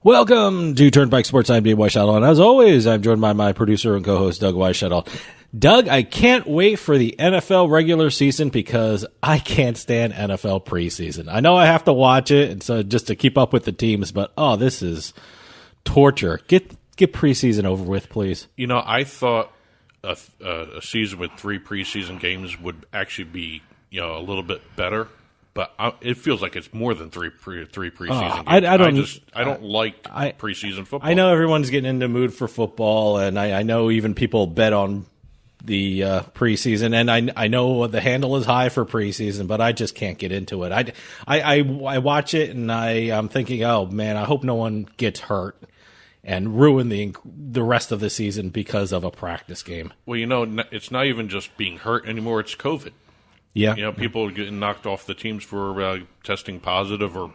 Welcome to Turnpike Sports. I'm David Weischadle, and as always, I'm joined by my producer and co-host, Doug Weischadle. Doug, I can't wait for the NFL regular season because I can't stand NFL preseason. I know I have to watch it, and so just to keep up with the teams, but this is torture. Get preseason over with, please. You know, I thought a season with 3 preseason games would actually be, a little bit better. But it feels like it's more than three preseason games. I don't like preseason football. I know everyone's getting into the mood for football, and I know even people bet on the preseason, and I know the handle is high for preseason, but I just can't get into it. I watch it, and I'm thinking, oh man, I hope no one gets hurt and ruin the rest of the season because of a practice game. Well, it's not even just being hurt anymore; it's COVID. Yeah. People are getting knocked off the teams for testing positive or,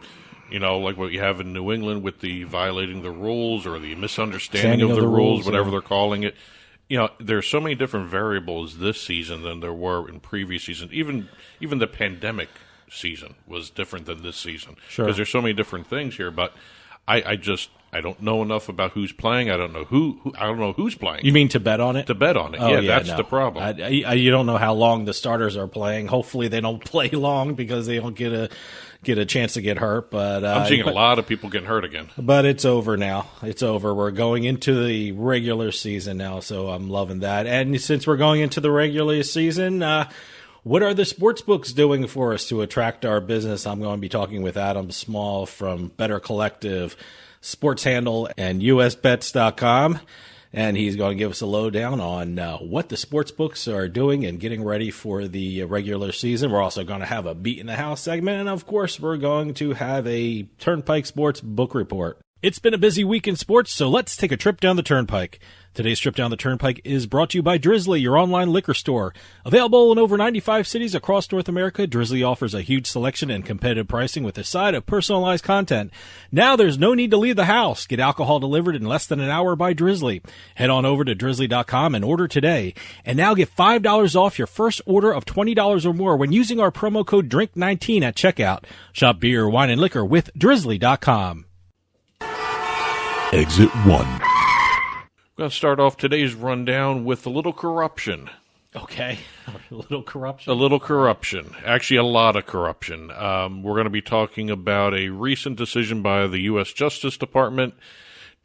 like what you have in New England with the violating the rules or the misunderstanding of the rules, whatever they're calling it. There's so many different variables this season than there were in previous seasons. Even the pandemic season was different than this season. Sure. Because there's so many different things here, but I don't know enough about who's playing. I don't know I don't know who's playing. You mean to bet on it? To bet on it. Oh, That's the problem. You don't know how long the starters are playing. Hopefully they don't play long because they don't get a chance to get hurt. But I'm seeing a lot of people getting hurt again. But it's over now. It's over. We're going into the regular season now, so I'm loving that. And since we're going into the regular season, what are the Sportsbooks doing for us to attract our business? I'm going to be talking with Adam Small from Better Collective, Sports Handle, and usbets.com, and he's going to give us a lowdown on what the Sportsbooks are doing and getting ready for the regular season. We're also going to have a Beat in the House segment, and of course, we're going to have a Turnpike Sports book report. It's been a busy week in sports, so let's take a trip down the Turnpike. Today's trip down the Turnpike is brought to you by Drizzly, your online liquor store. Available in over 95 cities across North America, Drizzly offers a huge selection and competitive pricing with a side of personalized content. Now there's no need to leave the house. Get alcohol delivered in less than an hour by Drizzly. Head on over to drizzly.com and order today. And now get $5 off your first order of $20 or more when using our promo code DRINK19 at checkout. Shop beer, wine, and liquor with drizzly.com. Exit 1. We're going to start off today's rundown with a little corruption. Okay, a little corruption. A little corruption. Actually, a lot of corruption. We're going to be talking about a recent decision by the U.S. Justice Department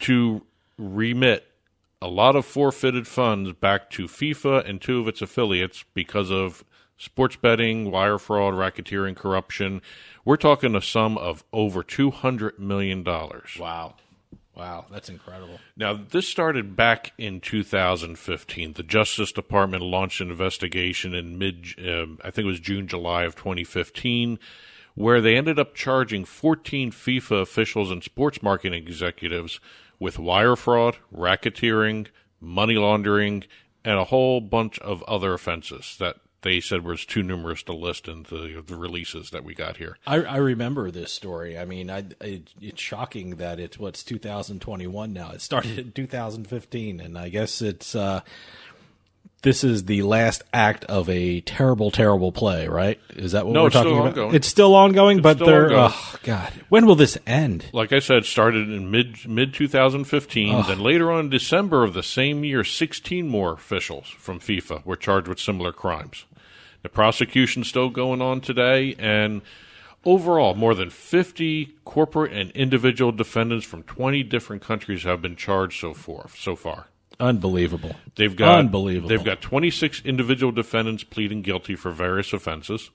to remit a lot of forfeited funds back to FIFA and 2 of its affiliates because of sports betting, wire fraud, racketeering, corruption. We're talking a sum of over $200 million. Wow, that's incredible. Now, this started back in 2015. The Justice Department launched an investigation in I think it was June, July of 2015, where they ended up charging 14 FIFA officials and sports marketing executives with wire fraud, racketeering, money laundering, and a whole bunch of other offenses that they said was too numerous to list in the releases that we got here. I remember this story. I mean, it's shocking that it's 2021 now. It started in 2015, and I guess this is the last act of a terrible, terrible play, right? Is that what we're talking about? Ongoing. It's still ongoing, it's but still they're ongoing. Oh God, when will this end? Like I said, it started in mid 2015. Then later on in December of the same year, 16 more officials from FIFA were charged with similar crimes. The prosecution's still going on today, and overall, more than 50 corporate and individual defendants from 20 different countries have been charged so far. Unbelievable. They've got Unbelievable. They've got 26 individual defendants pleading guilty for various offenses,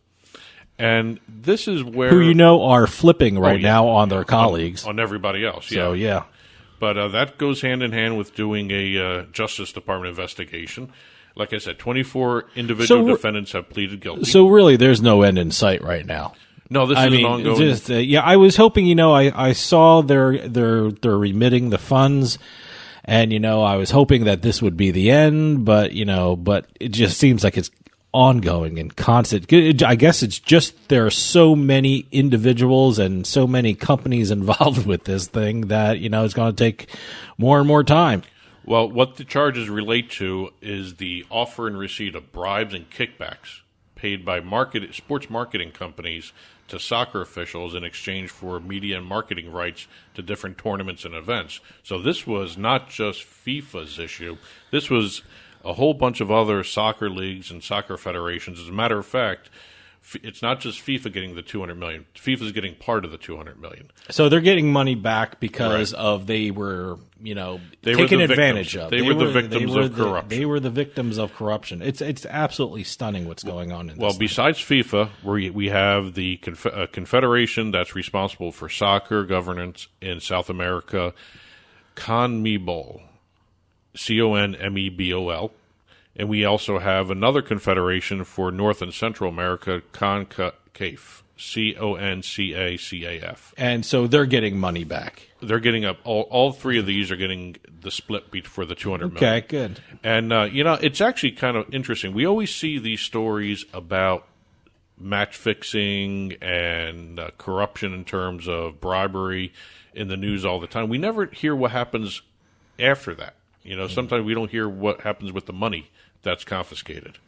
and this is where who are flipping now on their colleagues, on everybody else. So yeah, but that goes hand in hand with doing a Justice Department investigation. Like I said, 24 individual defendants have pleaded guilty. So really, there's no end in sight right now. No, this is an ongoing. I was hoping. I saw they're remitting the funds, and I was hoping that this would be the end. But it just seems like it's ongoing and constant. I guess it's just there are so many individuals and so many companies involved with this thing that it's going to take more and more time. Well, what the charges relate to is the offer and receipt of bribes and kickbacks paid by sports marketing companies to soccer officials in exchange for media and marketing rights to different tournaments and events. So this was not just FIFA's issue. This was a whole bunch of other soccer leagues and soccer federations. As a matter of fact, it's not just FIFA getting the $200 million. FIFA's getting part of the $200 million. So they're getting money back because of they were taken advantage of. They were the victims of corruption. They were the victims of corruption. It's absolutely stunning what's going on in this. Well, besides FIFA, we have the confederation that's responsible for soccer governance in South America, CONMEBOL, CONMEBOL. And we also have another confederation for North and Central America, CONCACAF, CONCACAF. And so they're getting money back. They're getting all three of these are getting the split for the $200 million. Okay, good. And, it's actually kind of interesting. We always see these stories about match fixing and corruption in terms of bribery in the news all the time. We never hear what happens after that. Sometimes we don't hear what happens with the money that's confiscated.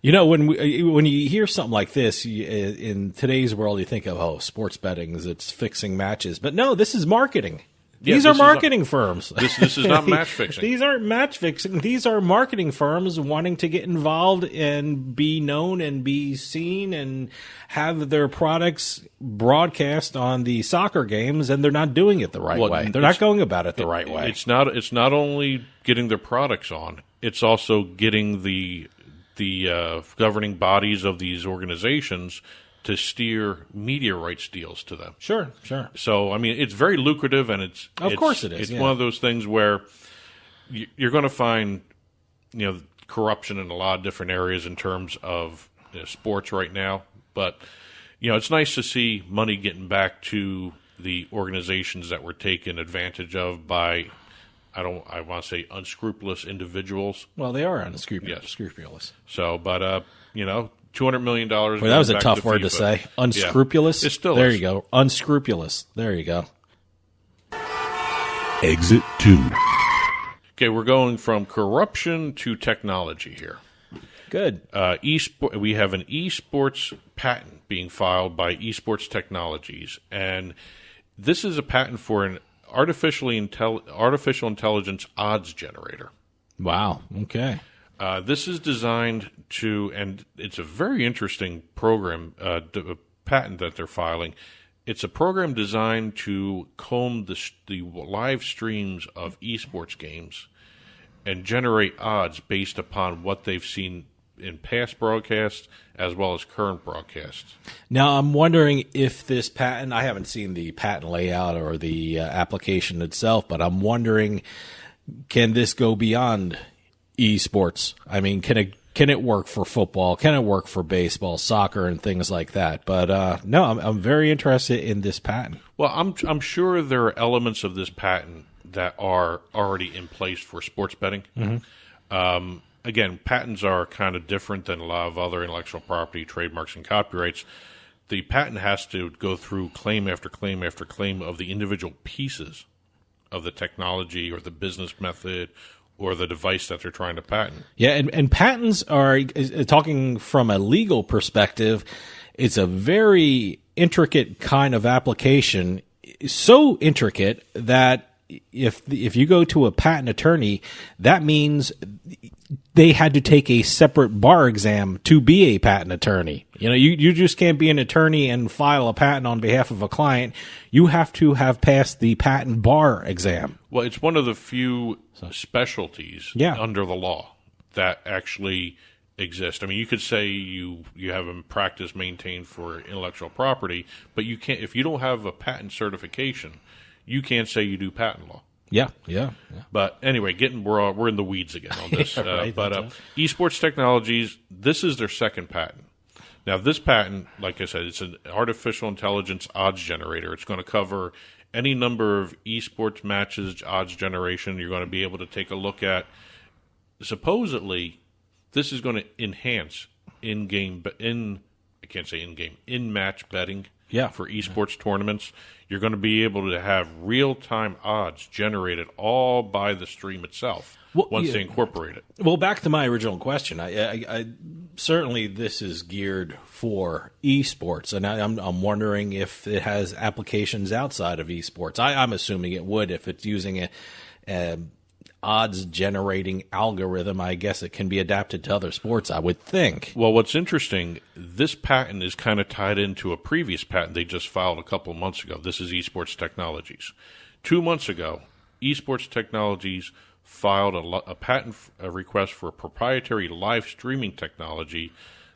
When you hear something like this in today's world, you think of sports betting, it's fixing matches, but no, this is marketing. These are marketing firms. This is not match fixing. These aren't match fixing. These are marketing firms wanting to get involved and be known and be seen and have their products broadcast on the soccer games, and they're not doing it the right way. They're not going about it the right way. It's not only getting their products on, it's also getting the governing bodies of these organizations to steer media rights deals to them. Sure. So, it's very lucrative, and it's course it is. It's one of those things where you're going to find, corruption in a lot of different areas in terms of sports right now. But, it's nice to see money getting back to the organizations that were taken advantage of by, I want to say unscrupulous individuals. Well, they are unscrupulous. Yes. So, but, $200 million. Well, that was a tough word to say. Unscrupulous? Yeah, it still there is. You go. Unscrupulous. There you go. Exit 2. Okay, we're going from corruption to technology here. Good. We have an esports patent being filed by Esports Technologies, and this is a patent for an artificial intelligence odds generator. Wow. Okay. This is designed to, and it's a very interesting program, patent that they're filing. It's a program designed to comb the live streams of esports games and generate odds based upon what they've seen in past broadcasts as well as current broadcasts. Now, I'm wondering if this patent, I haven't seen the patent layout or the application itself, but I'm wondering, can this go beyond esports? Can it work for football? Can it work for baseball, soccer, and things like that? But no, I'm very interested in this patent. Well, I'm sure there are elements of this patent that are already in place for sports betting. Mm-hmm. Again, patents are kind of different than a lot of other intellectual property, trademarks, and copyrights. The patent has to go through claim after claim after claim of the individual pieces of the technology or the business method or the device that they're trying to patent. Yeah, and patents are, talking from a legal perspective, it's a very intricate kind of application, so intricate that if you go to a patent attorney, that means they had to take a separate bar exam to be a patent attorney. You just can't be an attorney and file a patent on behalf of a client. You have to have passed the patent bar exam. Well, it's one of the few specialties under the law that actually exist. You could say you have a practice maintained for intellectual property, but you can't, if you don't have a patent certification, you can't say you do patent law. Yeah. But anyway, we're in the weeds again on this. Right, Esports Technologies, this is their second patent. Now, this patent, like I said, it's an artificial intelligence odds generator. It's going to cover any number of esports matches, odds generation. You're going to be able to take a look at. Supposedly, this is going to enhance in-match betting. For esports tournaments. You're going to be able to have real-time odds generated all by the stream itself once they incorporate it. Well, back to my original question. certainly this is geared for esports, and I'm wondering if it has applications outside of esports. I'm assuming it would if it's using a odds generating algorithm. I guess it can be adapted to other sports, I would think. Well, what's interesting, this patent is kind of tied into a previous patent they just filed a couple of months ago. This is Esports Technologies. 2 months ago, Esports Technologies filed a patent request for a proprietary live streaming technology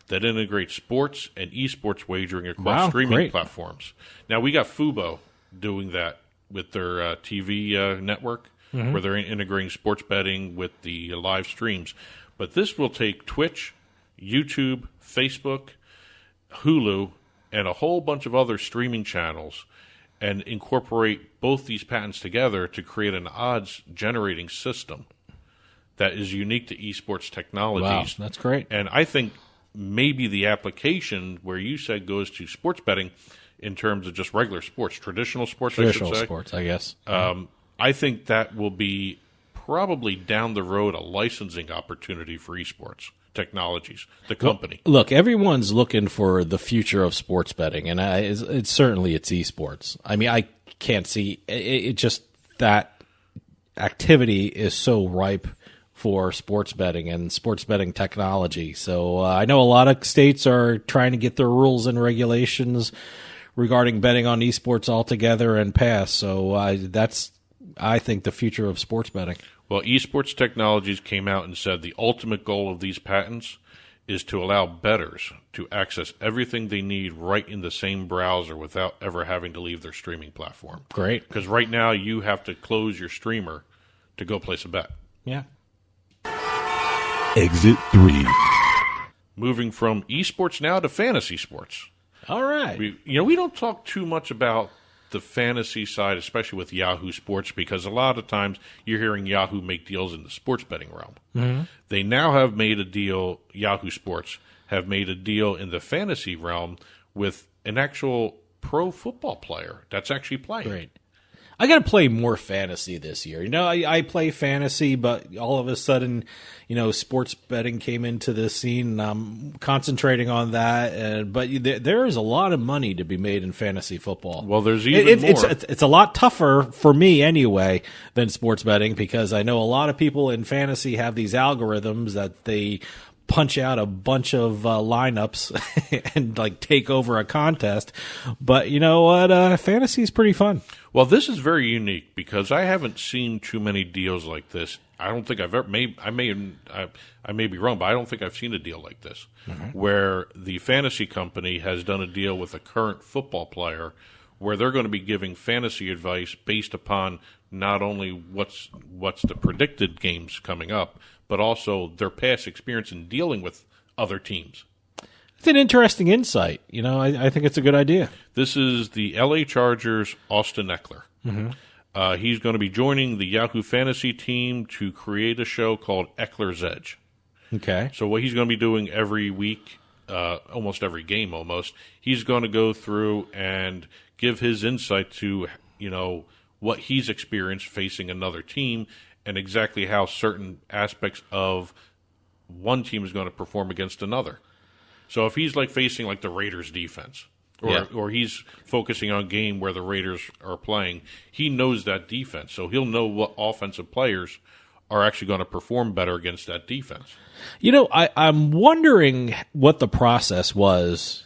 that integrates sports and esports wagering across streaming platforms. Now, we got Fubo doing that with their TV network, where they're integrating sports betting with the live streams. But this will take Twitch, YouTube, Facebook, Hulu, and a whole bunch of other streaming channels and incorporate both these patents together to create an odds-generating system that is unique to esports technologies. Wow, that's great. And I think maybe the application where you said goes to sports betting in terms of just regular sports, traditional sports, I should say. Sports, I guess. I think that will be probably down the road a licensing opportunity for esports technologies, the company. Well, look, everyone's looking for the future of sports betting, and it's certainly it's esports. I mean, I can't see it just that activity is so ripe for sports betting and sports betting technology. So I know a lot of states are trying to get their rules and regulations regarding betting on esports altogether and pass. So that's, I think, the future of sports betting. Well, Esports Technologies came out and said the ultimate goal of these patents is to allow bettors to access everything they need right in the same browser without ever having to leave their streaming platform. Great. Because right now you have to close your streamer to go place a bet. Yeah. Exit 3. Moving from esports now to fantasy sports. All right. We don't talk too much about the fantasy side, especially with Yahoo Sports, because a lot of times you're hearing Yahoo make deals in the sports betting realm. Mm-hmm. They now have made a deal, Yahoo Sports have made a deal in the fantasy realm with an actual pro football player that's actually playing. Great. I got to play more fantasy this year. I play fantasy, but all of a sudden, sports betting came into the scene, and I'm concentrating on that. But there is a lot of money to be made in fantasy football. Well, there's even more. It's a lot tougher for me anyway than sports betting, because I know a lot of people in fantasy have these algorithms that they punch out a bunch of lineups and take over a contest. But you know what? Fantasy is pretty fun. Well, this is very unique because I haven't seen too many deals like this. I don't think I've ever. I may be wrong, but I don't think I've seen a deal like this, where the fantasy company has done a deal with a current football player, where they're going to be giving fantasy advice based upon not only what's the predicted games coming up, but also their past experience in dealing with other teams. It's an interesting insight. I think it's a good idea. This is the L.A. Chargers' Austin Eckler. Mm-hmm. He's going to be joining the Yahoo Fantasy team to create a show called Eckler's Edge. Okay. So what he's going to be doing every week, almost every game almost, he's going to go through and give his insight to, what he's experienced facing another team and exactly how certain aspects of one team is going to perform against another. So if he's facing the Raiders defense, or he's focusing on a game where the Raiders are playing, he knows that defense. So he'll know what offensive players are actually going to perform better against that defense. I'm wondering what the process was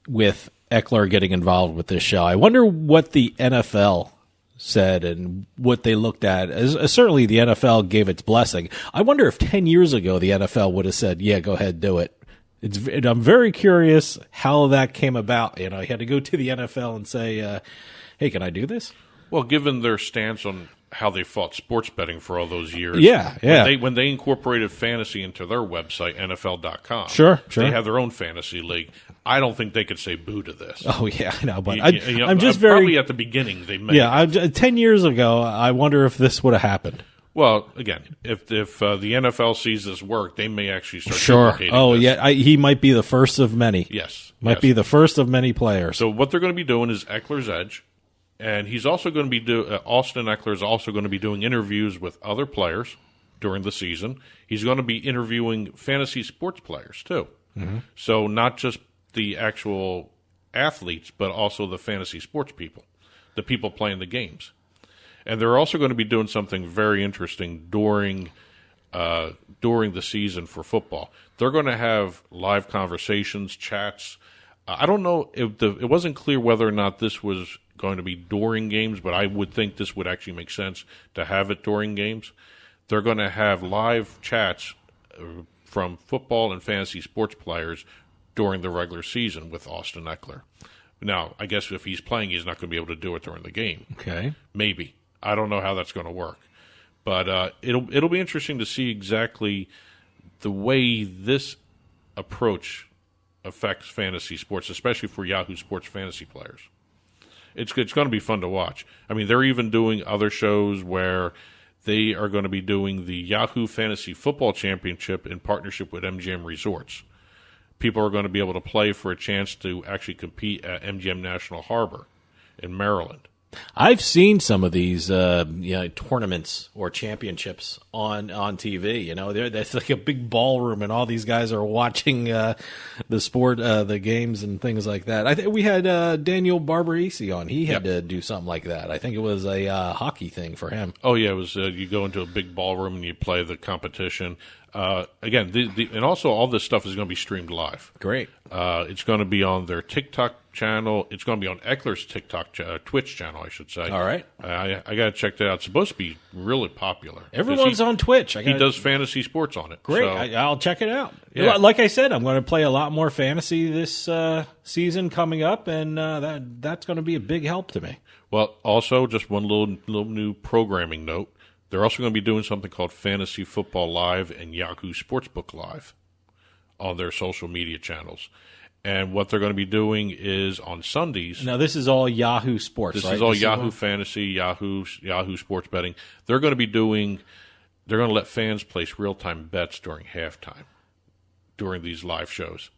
with Eckler getting involved with this show. I wonder what the NFL said and what they looked at. Certainly the NFL gave its blessing. I wonder if 10 years ago the NFL would have said, yeah, go ahead, do it. I'm very curious how that came about. He had to go to the NFL and say, hey, can I do this? Well, given their stance on how they fought sports betting for all those years. Yeah. When they incorporated fantasy into their website, NFL.com. Sure. They have their own fantasy league. I don't think they could say boo to this. Oh, yeah, I know. But I'm just probably at the beginning they may. Yeah, 10 years ago, I wonder if this would have happened. Well, again, if the NFL sees this work, they may actually start duplicating this. Yeah, he might be the first of many. Yes. Might be the first of many players. So what they're going to be doing is Eckler's Edge, and he's also going to be Austin Eckler is also going to be doing interviews with other players during the season. He's going to be interviewing fantasy sports players, too. Mm-hmm. So not just the actual athletes, but also the fantasy sports people, the people playing the games. And they're also going to be doing something very interesting during the season for football. They're going to have live conversations, chats. I don't know if it wasn't clear whether or not this was going to be during games, but I would think this would actually make sense to have it during games. They're going to have live chats from football and fantasy sports players during the regular season with Austin Eckler. Now, I guess if he's playing, he's not going to be able to do it during the game. Okay. Maybe. I don't know how that's going to work. But it'll be interesting to see exactly the way this approach affects fantasy sports, especially for Yahoo Sports fantasy players. It's going to be fun to watch. I mean, they're even doing other shows where they are going to be doing the Yahoo Fantasy Football Championship in partnership with MGM Resorts. People are going to be able to play for a chance to actually compete at MGM National Harbor in Maryland. I've seen some of these tournaments or championships on TV. You know, that's like a big ballroom, and all these guys are watching the sport, the games, and things like that. I think we had Daniel Barbarisi on. He had to do something like that. I think it was a hockey thing for him. Oh yeah, it was. You go into a big ballroom and you play the competition. Again, and also all this stuff is going to be streamed live. Great. It's going to be on their TikTok channel. It's going to be on Eckler's Twitch channel, I should say. All right. I got to check that out. It's supposed to be really popular. Everyone's on Twitch. He does fantasy sports on it. Great. So. I'll check it out. Yeah. Like I said, I'm going to play a lot more fantasy this season coming up, and that's going to be a big help to me. Well, also, just one little new programming note. They're also going to be doing something called Fantasy Football Live and Yahoo Sportsbook Live on their social media channels. And what they're going to be doing is on Sundays. Now, this is all Yahoo Sports, This is all Yahoo Fantasy, Yahoo Sports Betting. They're going to let fans place real-time bets during halftime during these live shows.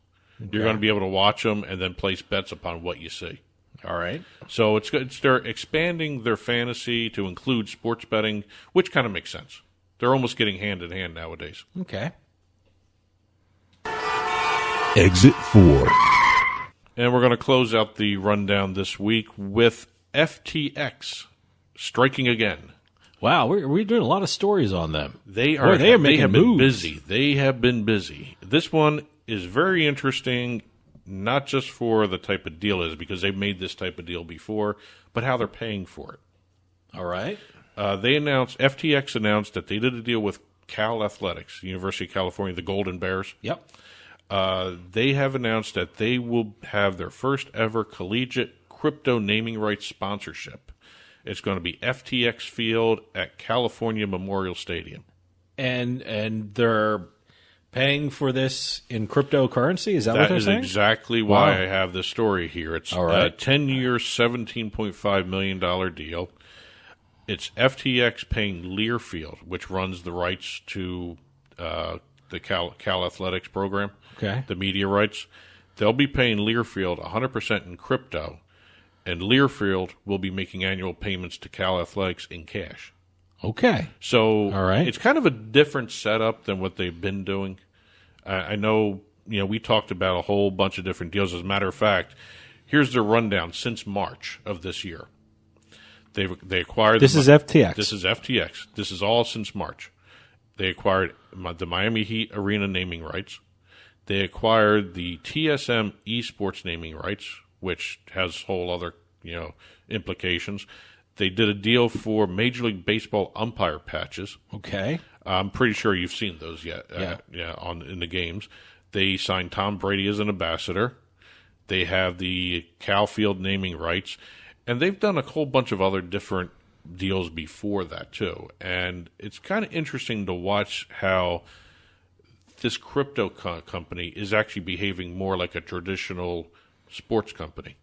Okay. You're going to be able to watch them and then place bets upon what you see. All right. So they're expanding their fantasy to include sports betting, which kind of makes sense. They're almost getting hand in hand nowadays. Okay. Exit 4. And we're going to close out the rundown this week with FTX striking again. Wow, we're doing a lot of stories on them. They have been busy. They have been busy. This one is very interesting. Not just for the type of deal it is, because they've made this type of deal before, but how they're paying for it. All right. FTX announced that they did a deal with Cal Athletics, University of California, the Golden Bears. Yep. They have announced that they will have their first ever collegiate crypto naming rights sponsorship. It's going to be FTX Field at California Memorial Stadium. And they're paying for this in cryptocurrency? Is that what they're saying? That is exactly why I have this story here. It's all right. A 10-year, $17.5 million deal. It's FTX paying Learfield, which runs the rights to the Cal Athletics program, the media rights. They'll be paying Learfield 100% in crypto, and Learfield will be making annual payments to Cal Athletics in cash. Okay. So all right. It's kind of a different setup than what they've been doing. I know, we talked about a whole bunch of different deals. As a matter of fact, here's the rundown since March of this year. They acquired... This is FTX. This is FTX. This is all since March. They acquired the Miami Heat arena naming rights. They acquired the TSM Esports naming rights, which has whole other, implications. They did a deal for Major League Baseball umpire patches. Okay. I'm pretty sure you've seen those yet. Yeah. In the games. They signed Tom Brady as an ambassador. They have the Cal Field naming rights. And they've done a whole bunch of other different deals before that, too. And it's kind of interesting to watch how this crypto company is actually behaving more like a traditional sports company.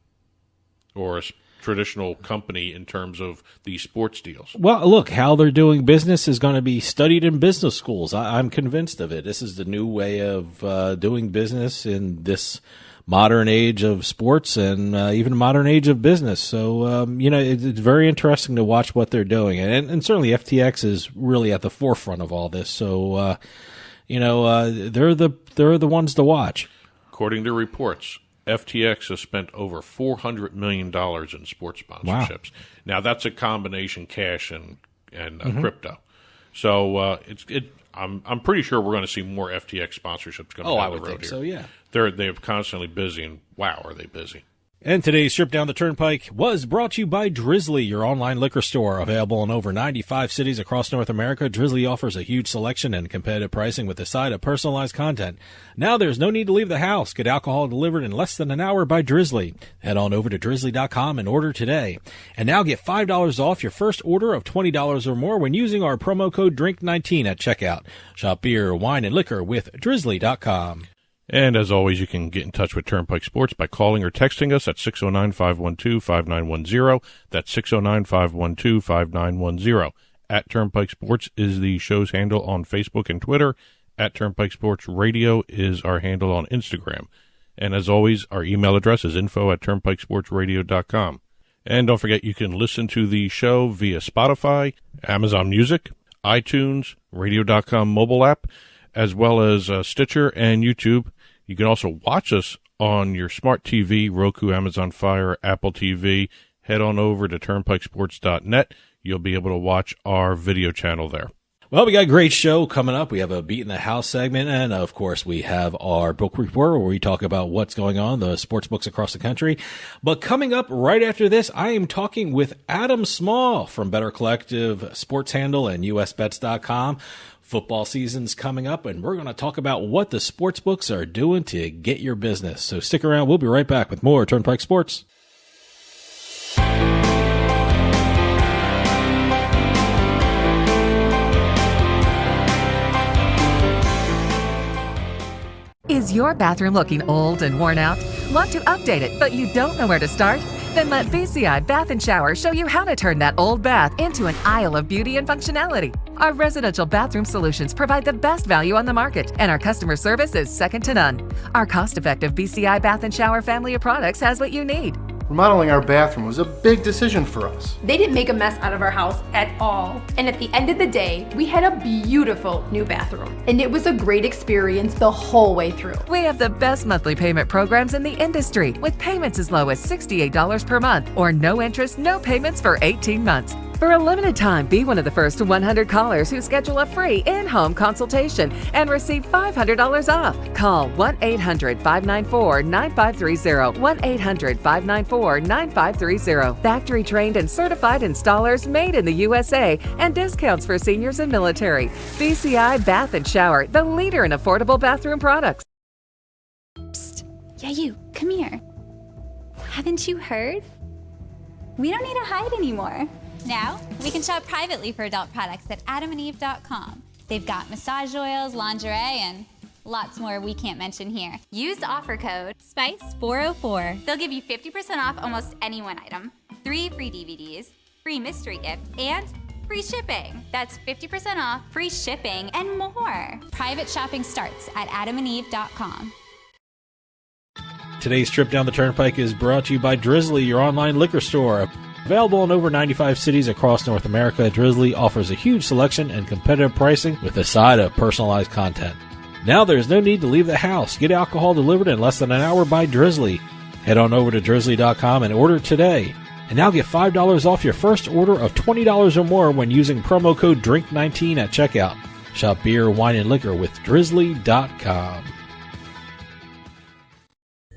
or a traditional company in terms of these sports deals. Well, look, how they're doing business is going to be studied in business schools. I'm convinced of it. This is the new way of doing business in this modern age of sports and even modern age of business. So, it's very interesting to watch what they're doing. And certainly FTX is really at the forefront of all this. So, they're the ones to watch. According to reports, FTX has spent over $400 million in sports sponsorships. Wow. Now, that's a combination cash and crypto. So I'm pretty sure we're going to see more FTX sponsorships coming down the road here. So, yeah. They're constantly busy, and wow, are they busy. And today's trip down the Turnpike was brought to you by Drizzly, your online liquor store. Available in over 95 cities across North America, Drizzly offers a huge selection and competitive pricing with a side of personalized content. Now there's no need to leave the house. Get alcohol delivered in less than an hour by Drizzly. Head on over to drizzly.com and order today. And now get $5 off your first order of $20 or more when using our promo code DRINK19 at checkout. Shop beer, wine, and liquor with drizzly.com. And as always, you can get in touch with Turnpike Sports by calling or texting us at 609-512-5910. That's 609-512-5910. At Turnpike Sports is the show's handle on Facebook and Twitter. At Turnpike Sports Radio is our handle on Instagram. And as always, our email address is info@turnpikesportsradio.com. And don't forget, you can listen to the show via Spotify, Amazon Music, iTunes, radio.com mobile app, as well as Stitcher and YouTube. You can also watch us on your smart TV, Roku, Amazon Fire, Apple TV. Head on over to turnpikesports.net. You'll be able to watch our video channel there. Well, we got a great show coming up. We have a Beat in the House segment, and of course, we have our book report where we talk about what's going on, the sports books across the country. But coming up right after this, I am talking with Adam Small from Better Collective Sports Handle and usbets.com. Football season's coming up, and we're going to talk about what the sports books are doing to get your business. So stick around. We'll be right back with more Turnpike Sports. Is your bathroom looking old and worn out? Want to update it, but you don't know where to start? Then let BCI Bath & Shower show you how to turn that old bath into an aisle of beauty and functionality. Our residential bathroom solutions provide the best value on the market, and our customer service is second to none. Our cost-effective BCI Bath & Shower family of products has what you need. Remodeling our bathroom was a big decision for us. They didn't make a mess out of our house at all. And at the end of the day, we had a beautiful new bathroom. And it was a great experience the whole way through. We have the best monthly payment programs in the industry, with payments as low as $68 per month or no interest, no payments for 18 months. For a limited time, be one of the first 100 callers who schedule a free in-home consultation and receive $500 off. Call 1-800-594-9530, 1-800-594-9530. Factory trained and certified installers made in the USA, and discounts for seniors and military. BCI Bath & Shower, the leader in affordable bathroom products. Psst. Yeah, you. Come here. Haven't you heard? We don't need to hide anymore. Now, we can shop privately for adult products at adamandeve.com. They've got massage oils, lingerie, and lots more we can't mention here. Use offer code SPICE404. They'll give you 50% off almost any one item, 3 free DVDs, free mystery gift, and free shipping. That's 50% off, free shipping, and more. Private shopping starts at adamandeve.com. Today's trip down the Turnpike is brought to you by Drizzly, your online liquor store. Available in over 95 cities across North America, Drizzly offers a huge selection and competitive pricing with a side of personalized content. Now there's no need to leave the house. Get alcohol delivered in less than an hour by Drizzly. Head on over to drizzly.com and order today. And now get $5 off your first order of $20 or more when using promo code DRINK19 at checkout. Shop beer, wine, and liquor with drizzly.com.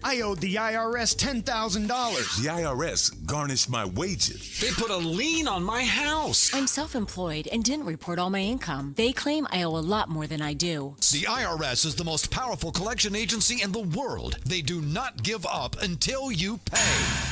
I owed the IRS $10,000. The IRS garnished my wages. They put a lien on my house. I'm self-employed and didn't report all my income. They claim I owe a lot more than I do. The IRS is the most powerful collection agency in the world. They do not give up until you pay.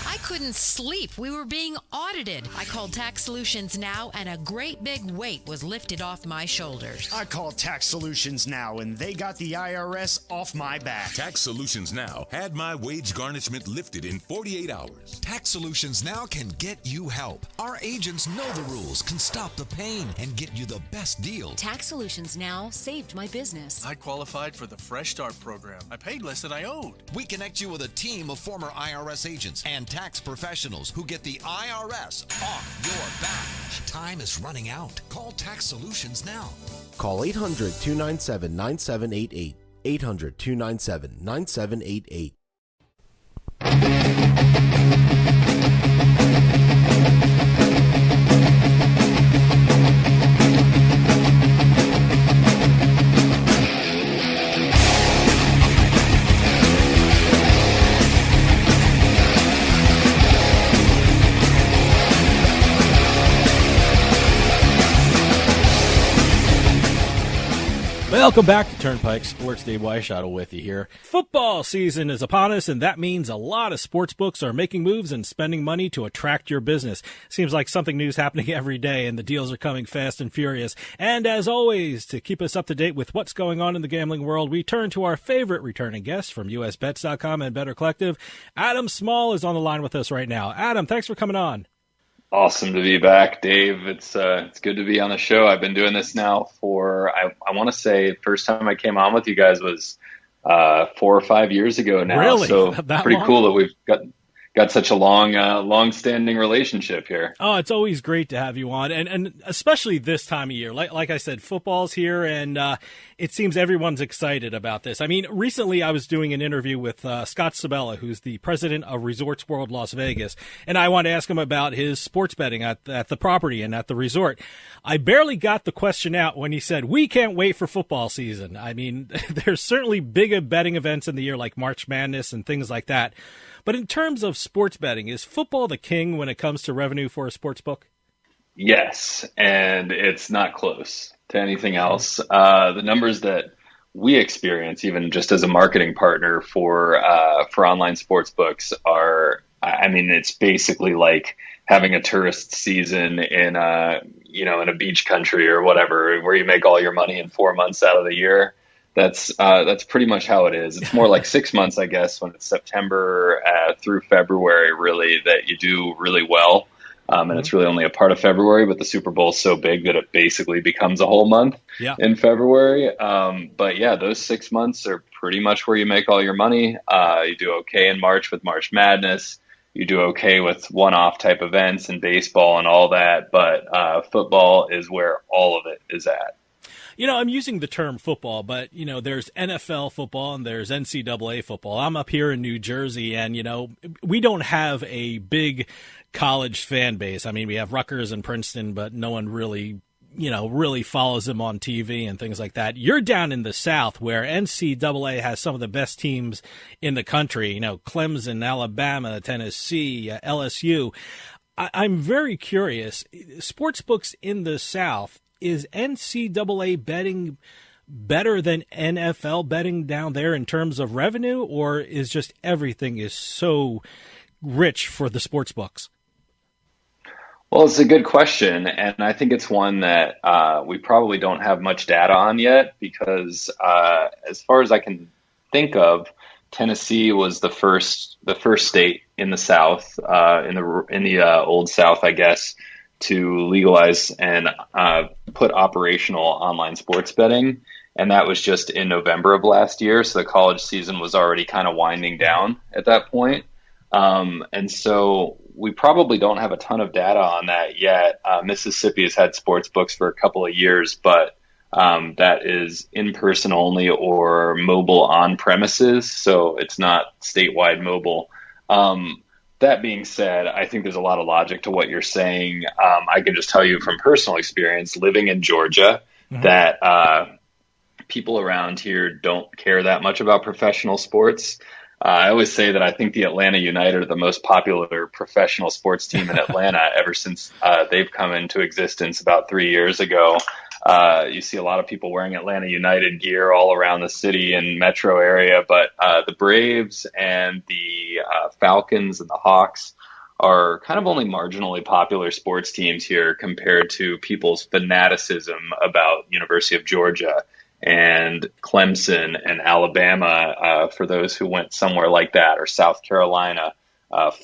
I couldn't sleep. We were being audited. I called Tax Solutions Now, and a great big weight was lifted off my shoulders. I called Tax Solutions Now, and they got the IRS off my back. Tax Solutions Now had my my wage garnishment lifted in 48 hours. Tax Solutions Now can get you help. Our agents know the rules, can stop the pain, and get you the best deal. Tax Solutions Now saved my business. I qualified for the Fresh Start program. I paid less than I owed. We connect you with a team of former IRS agents and tax professionals who get the IRS off your back. Time is running out. Call Tax Solutions now. Call 800-297-9788. 800-297-9788. Welcome back to Turnpike Sports. Dave Weischadle with you here. Football season is upon us, and that means a lot of sportsbooks are making moves and spending money to attract your business. Seems like something new is happening every day, and the deals are coming fast and furious. And as always, to keep us up to date with what's going on in the gambling world, we turn to our favorite returning guest from USBets.com and Better Collective. Adam Small is on the line with us right now. Adam, thanks for coming on. Awesome to be back, Dave. It's good to be on the show. I've been doing this now for, I want to say, first time I came on with you guys was 4 or 5 years ago now. Really? So That pretty long? cool that we've got such a long-standing relationship here. Oh, it's always great to have you on, and especially this time of year. Like I said, football's here, and it seems everyone's excited about this. I mean, recently I was doing an interview with Scott Sabella, who's the president of Resorts World Las Vegas, and I wanted to ask him about his sports betting at the property and at the resort. I barely got the question out when he said, "We can't wait for football season." I mean, there's certainly bigger betting events in the year like March Madness and things like that. But in terms of sports betting, is football the king when it comes to revenue for a sports book? Yes, and it's not close to anything else. The numbers that we experience, even just as a marketing partner for online sports books, are, I mean, it's basically like having a tourist season in a beach country or whatever, where you make all your money in 4 months out of the year. That's pretty much how it is. It's more like 6 months, I guess, when it's September through February, really, that you do really well. And it's really only a part of February, but the Super Bowl is so big that it basically becomes a whole month in February. But yeah, those 6 months are pretty much where you make all your money. You do okay in March with March Madness. You do okay with one-off type events and baseball and all that. But football is where all of it is at. You know, I'm using the term football, but, you know, there's NFL football and there's NCAA football. I'm up here in New Jersey, and, you know, we don't have a big college fan base. I mean, we have Rutgers and Princeton, but no one really follows them on TV and things like that. You're down in the South where NCAA has some of the best teams in the country, you know, Clemson, Alabama, Tennessee, LSU. I'm very curious. Sportsbooks in the South, is NCAA betting better than NFL betting down there in terms of revenue, or is just everything is so rich for the sports books? Well, it's a good question, and I think it's one that we probably don't have much data on yet, because as far as I can think of, Tennessee was the first state in the South, in the old South, I guess, to legalize and put operational online sports betting. And that was just in November of last year. So the college season was already kind of winding down at that point. And so we probably don't have a ton of data on that yet. Mississippi has had sports books for a couple of years, but that is in-person only or mobile on premises. So it's not statewide mobile. That being said, I think there's a lot of logic to what you're saying. I can just tell you from personal experience, living in Georgia, that people around here don't care that much about professional sports. I always say that I think the Atlanta United are the most popular professional sports team in Atlanta ever since they've come into existence about 3 years ago. You see a lot of people wearing Atlanta United gear all around the city and metro area, but the Braves and the Falcons and the Hawks are kind of only marginally popular sports teams here compared to people's fanaticism about University of Georgia and Clemson and Alabama, for those who went somewhere like that, or South Carolina,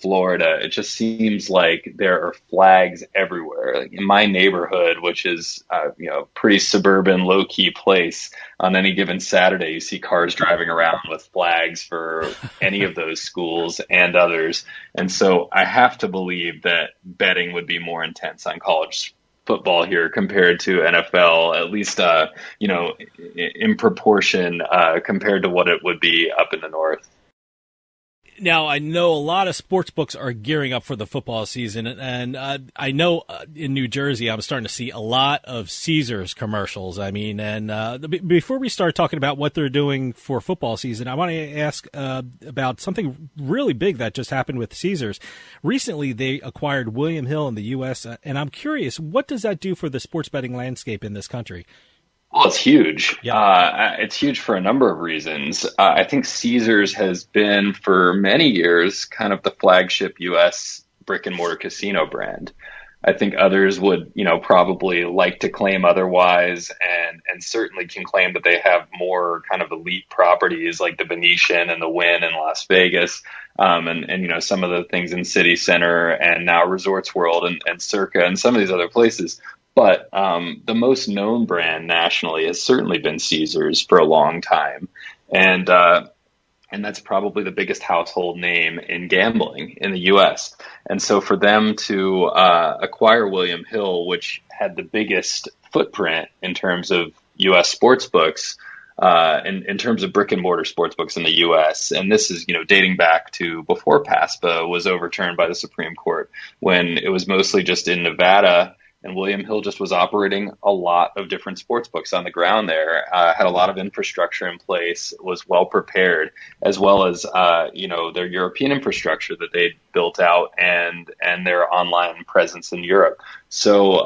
Florida. It just seems like there are flags everywhere. Like in my neighborhood, which is pretty suburban, low key place, on any given Saturday, you see cars driving around with flags for any of those schools and others. And so I have to believe that betting would be more intense on college football here compared to NFL, at least in proportion compared to what it would be up in the north. Now, I know a lot of sports books are gearing up for the football season, and I know in New Jersey I'm starting to see a lot of Caesars commercials. I mean, and before we start talking about what they're doing for football season, I want to ask about something really big that just happened with Caesars. Recently, they acquired William Hill in the U.S., and I'm curious, what does that do for the sports betting landscape in this country? Well, it's huge. Yeah. It's huge for a number of reasons. I think Caesars has been for many years kind of the flagship U.S. brick and mortar casino brand. I think others would, probably like to claim otherwise, and certainly can claim that they have more kind of elite properties like the Venetian and the Wynn in Las Vegas, and some of the things in City Center and now Resorts World and Circa and some of these other places. But the most known brand nationally has certainly been Caesars for a long time. And that's probably the biggest household name in gambling in the U.S. And so for them to acquire William Hill, which had the biggest footprint in terms of U.S. sports books, in terms of brick and mortar sports books in the U.S., and this is dating back to before PASPA was overturned by the Supreme Court, when it was mostly just in Nevada. And William Hill just was operating a lot of different sports books on the ground there, had a lot of infrastructure in place, was well prepared, as well as, their European infrastructure that they'd built out and their online presence in Europe. So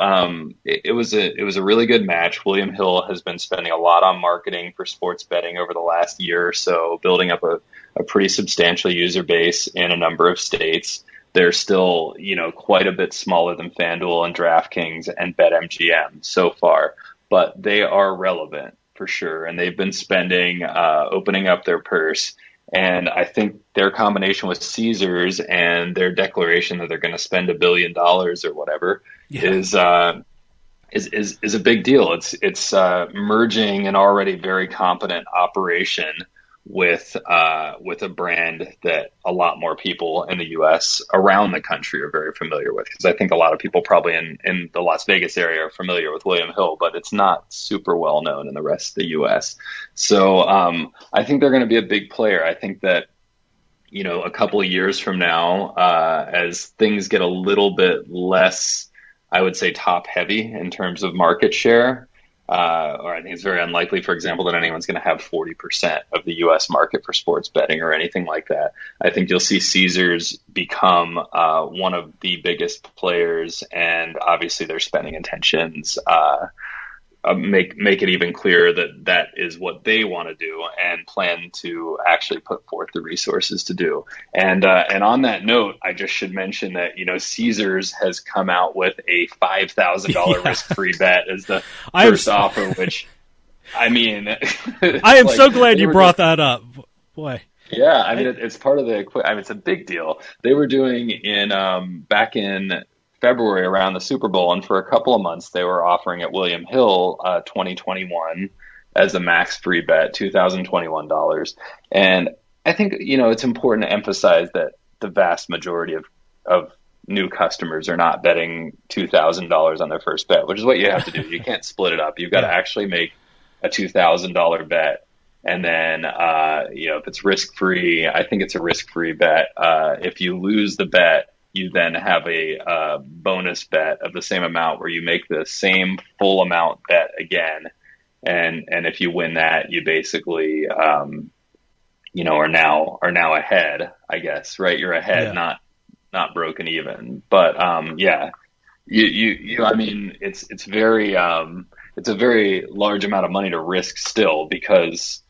it was a really good match. William Hill has been spending a lot on marketing for sports betting over the last year or so, building up a pretty substantial user base in a number of states. They're still, quite a bit smaller than FanDuel and DraftKings and BetMGM so far, but they are relevant for sure. And they've been spending, opening up their purse. And I think their combination with Caesars and their declaration that they're going to spend $1 billion or whatever is a big deal. It's merging an already very competent operation with a brand that a lot more people in the U.S. around the country are very familiar with. Because I think a lot of people probably in the Las Vegas area are familiar with William Hill, but it's not super well known in the rest of the U.S. So I think they're going to be a big player. I think that, a couple of years from now, as things get a little bit less, I would say, top heavy in terms of market share, or I think it's very unlikely, for example, that anyone's going to have 40% of the U.S. market for sports betting or anything like that. I think you'll see Caesars become one of the biggest players, and obviously their spending intentions make it even clearer that is what they want to do and plan to actually put forth the resources to do. And on that note, I just should mention that Caesars has come out with a $5,000 risk-free bet as the first offer, which I mean, I am so glad you brought that up, boy. Yeah, I mean it's part of it's a big deal. They were doing back in February around the Super Bowl, and for a couple of months they were offering at William Hill 2021 as a max free bet, $2,021. And I think it's important to emphasize that the vast majority of new customers are not betting $2,000 on their first bet, which is what you have to do. You can't split it up. You've got to actually make a $2,000 bet. And then, if it's risk free, I think it's a risk free bet. If you lose the bet, you then have a bonus bet of the same amount where you make the same full amount bet again. And if you win that, you basically, are now ahead, I guess, right? You're ahead, not broken even. But, I mean, it's a very large amount of money to risk still, because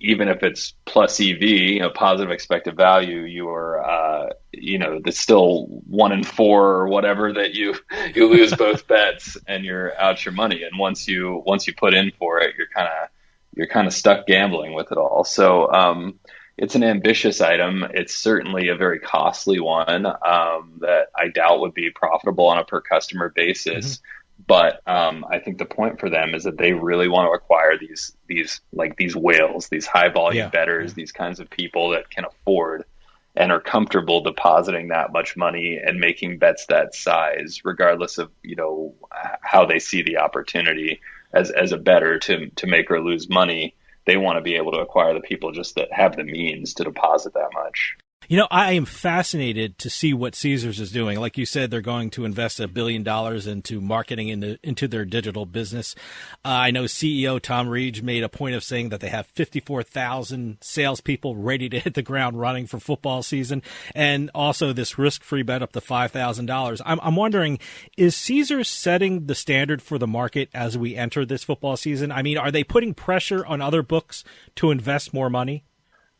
even if it's plus EV, positive expected value, you are, that's still 1 in 4 or whatever that you lose both bets and you're out your money. And once you put in for it, you're kind of stuck gambling with it all. So, it's an ambitious item. It's certainly a very costly one, that I doubt would be profitable on a per customer basis. Mm-hmm. But I think the point for them is that they really want to acquire these whales, these high volume bettors, these kinds of people that can afford and are comfortable depositing that much money and making bets that size, regardless of how they see the opportunity as a bettor to make or lose money. They want to be able to acquire the people just that have the means to deposit that much. I am fascinated to see what Caesars is doing. Like you said, they're going to invest $1 billion into marketing into their digital business. I know CEO Tom Reed made a point of saying that they have 54,000 salespeople ready to hit the ground running for football season, and also this risk-free bet up to $5,000. I'm wondering, is Caesars setting the standard for the market as we enter this football season? I mean, are they putting pressure on other books to invest more money?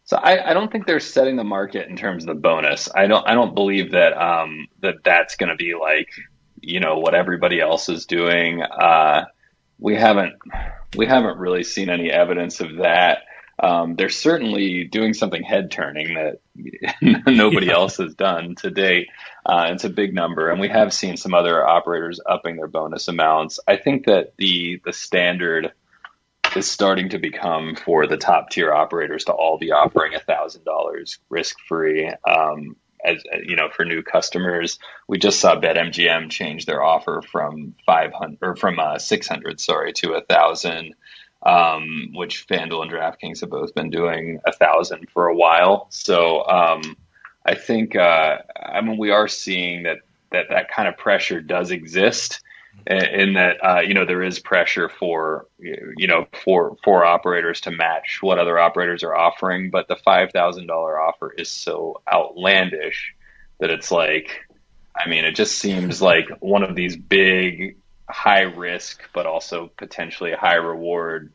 So I don't think they're setting the market in terms of the bonus. I don't believe that that's going to be like, what everybody else is doing. We haven't really seen any evidence of that. They're certainly doing something head turning that nobody else has done to date. It's a big number, and we have seen some other operators upping their bonus amounts. I think that the standard is starting to become for the top tier operators to all be offering $1,000 risk free. As for new customers, we just saw BetMGM change their offer from 600, to 1,000, which FanDuel and DraftKings have both been doing 1,000 for a while. So I think we are seeing that kind of pressure does exist. In that, there is pressure for operators to match what other operators are offering, but the $5,000 offer is so outlandish that it's like, it just seems like one of these big, high risk, but also potentially high reward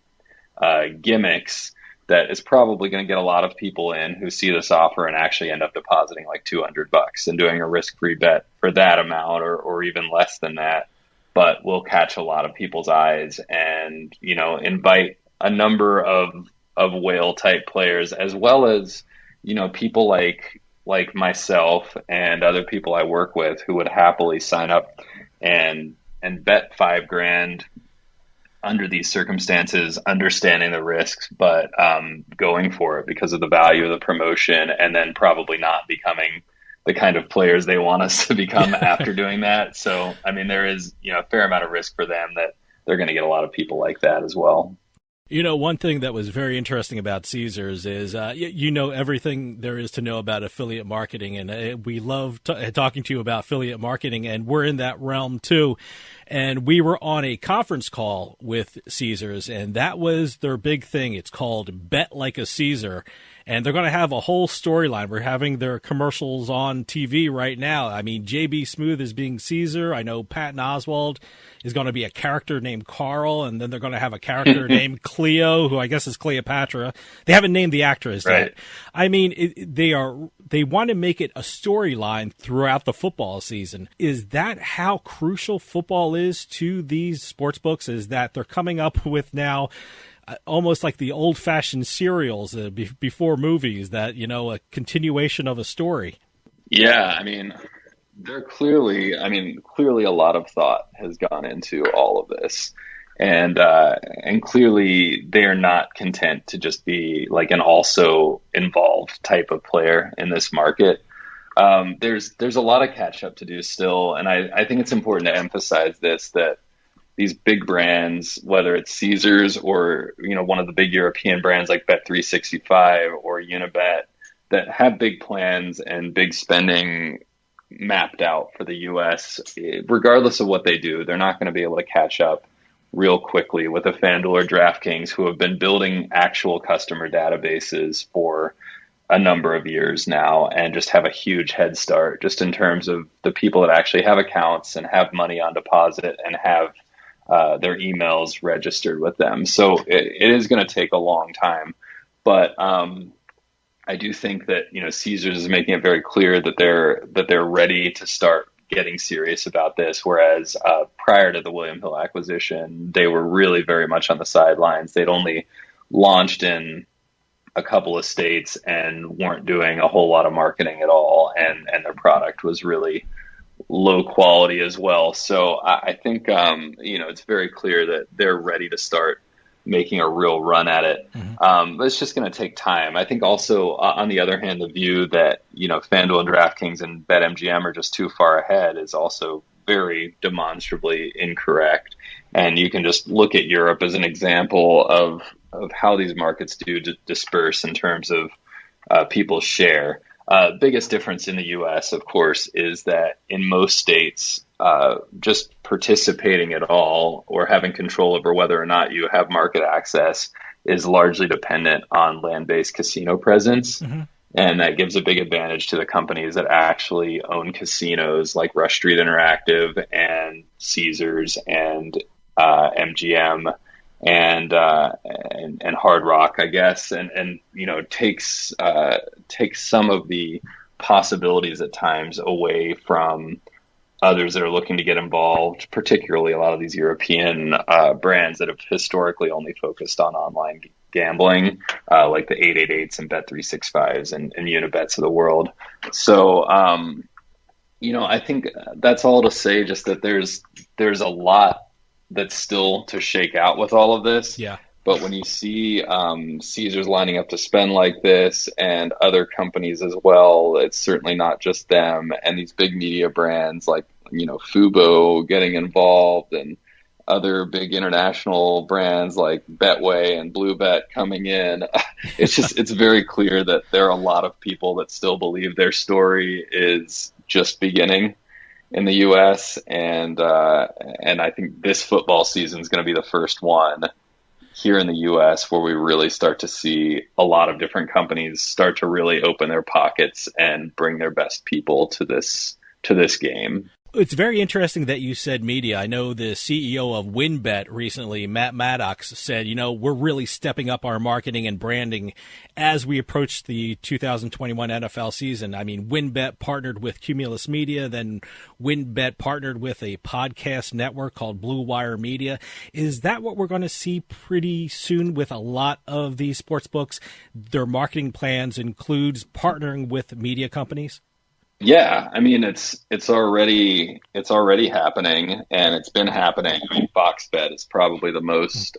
gimmicks that is probably going to get a lot of people in who see this offer and actually end up depositing like $200 and doing a risk-free bet for that amount or even less than that. But will catch a lot of people's eyes and, invite a number of whale type players, as well as, people like myself and other people I work with who would happily sign up and bet $5,000 under these circumstances, understanding the risks, but going for it because of the value of the promotion, and then probably not becoming the kind of players they want us to become after doing that. So, there is, a fair amount of risk for them that they're going to get a lot of people like that as well. One thing that was very interesting about Caesars is, everything there is to know about affiliate marketing. And we love talking to you about affiliate marketing, and we're in that realm too. And we were on a conference call with Caesars, and that was their big thing. It's called Bet Like a Caesar. And they're going to have a whole storyline. We're having their commercials on TV right now. JB Smoove is being Caesar. I know Patton Oswalt is going to be a character named Carl, and then they're going to have a character named Cleo, who I guess is Cleopatra. They haven't named the actress yet. They want to make it a storyline throughout the football season. Is that how crucial football is to these sports books? Is that they're coming up with now almost like the old-fashioned serials before movies, that, a continuation of a story? Yeah, they're clearly a lot of thought has gone into all of this. And clearly they're not content to just be like an also involved type of player in this market. There's a lot of catch up to do still. And I think it's important to emphasize this, that these big brands, whether it's Caesars or, one of the big European brands like Bet365 or Unibet, that have big plans and big spending mapped out for the US, regardless of what they do, they're not going to be able to catch up real quickly with a FanDuel or DraftKings, who have been building actual customer databases for a number of years now and just have a huge head start just in terms of the people that actually have accounts and have money on deposit and have their emails registered with them. So it is going to take a long time But I do think that, Caesars is making it very clear that they're ready to start getting serious about this. Whereas prior to the William Hill acquisition, they were really very much on the sidelines. They'd only launched in a couple of states and weren't doing a whole lot of marketing at all. And their product was really low quality as well. So I think, it's very clear that they're ready to start making a real run at it. But it's just going to take time. I think also, on the other hand, the view that, FanDuel and DraftKings and BetMGM are just too far ahead is also very demonstrably incorrect. And you can just look at Europe as an example of how these markets do disperse in terms of people's share. Biggest difference in the U.S., of course, is that in most states, just participating at all or having control over whether or not you have market access is largely dependent on land-based casino presence. And that gives a big advantage to the companies that actually own casinos like Rush Street Interactive and Caesars and MGM and Hard Rock, I guess, and takes some of the possibilities at times away from others that are looking to get involved, particularly a lot of these European brands that have historically only focused on online gambling, like the 888s and Bet365s and Unibets of the world. So, I think that's all to say, just that there's a lot that's still to shake out with all of this. Yeah. But when you see Caesars lining up to spend like this and other companies as well, it's certainly not just them. And these big media brands like, Fubo getting involved and other big international brands like Betway and Bluebet coming in. It's very clear that there are a lot of people that still believe their story is just beginning in the U.S. And I think this football season is going to be the first one here in the U.S. where we really start to see a lot of different companies start to really open their pockets and bring their best people to this game. It's very interesting that you said media. I know the CEO of WynnBET recently, Matt Maddox, said, we're really stepping up our marketing and branding as we approach the 2021 NFL season. I mean, WynnBET partnered with Cumulus Media, then WynnBET partnered with a podcast network called Blue Wire Media. Is that what we're going to see pretty soon with a lot of these sports books? Their marketing plans includes partnering with media companies? Yeah, I mean it's already happening, and it's been happening. I mean, Fox Bet is probably the most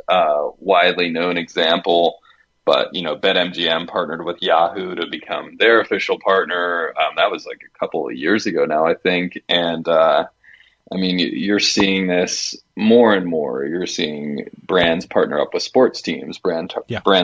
widely known example, but BetMGM partnered with Yahoo to become their official partner. That was like a couple of years ago now, I think, and I mean, you're seeing this more and more. You're seeing brands partner up with sports teams, brands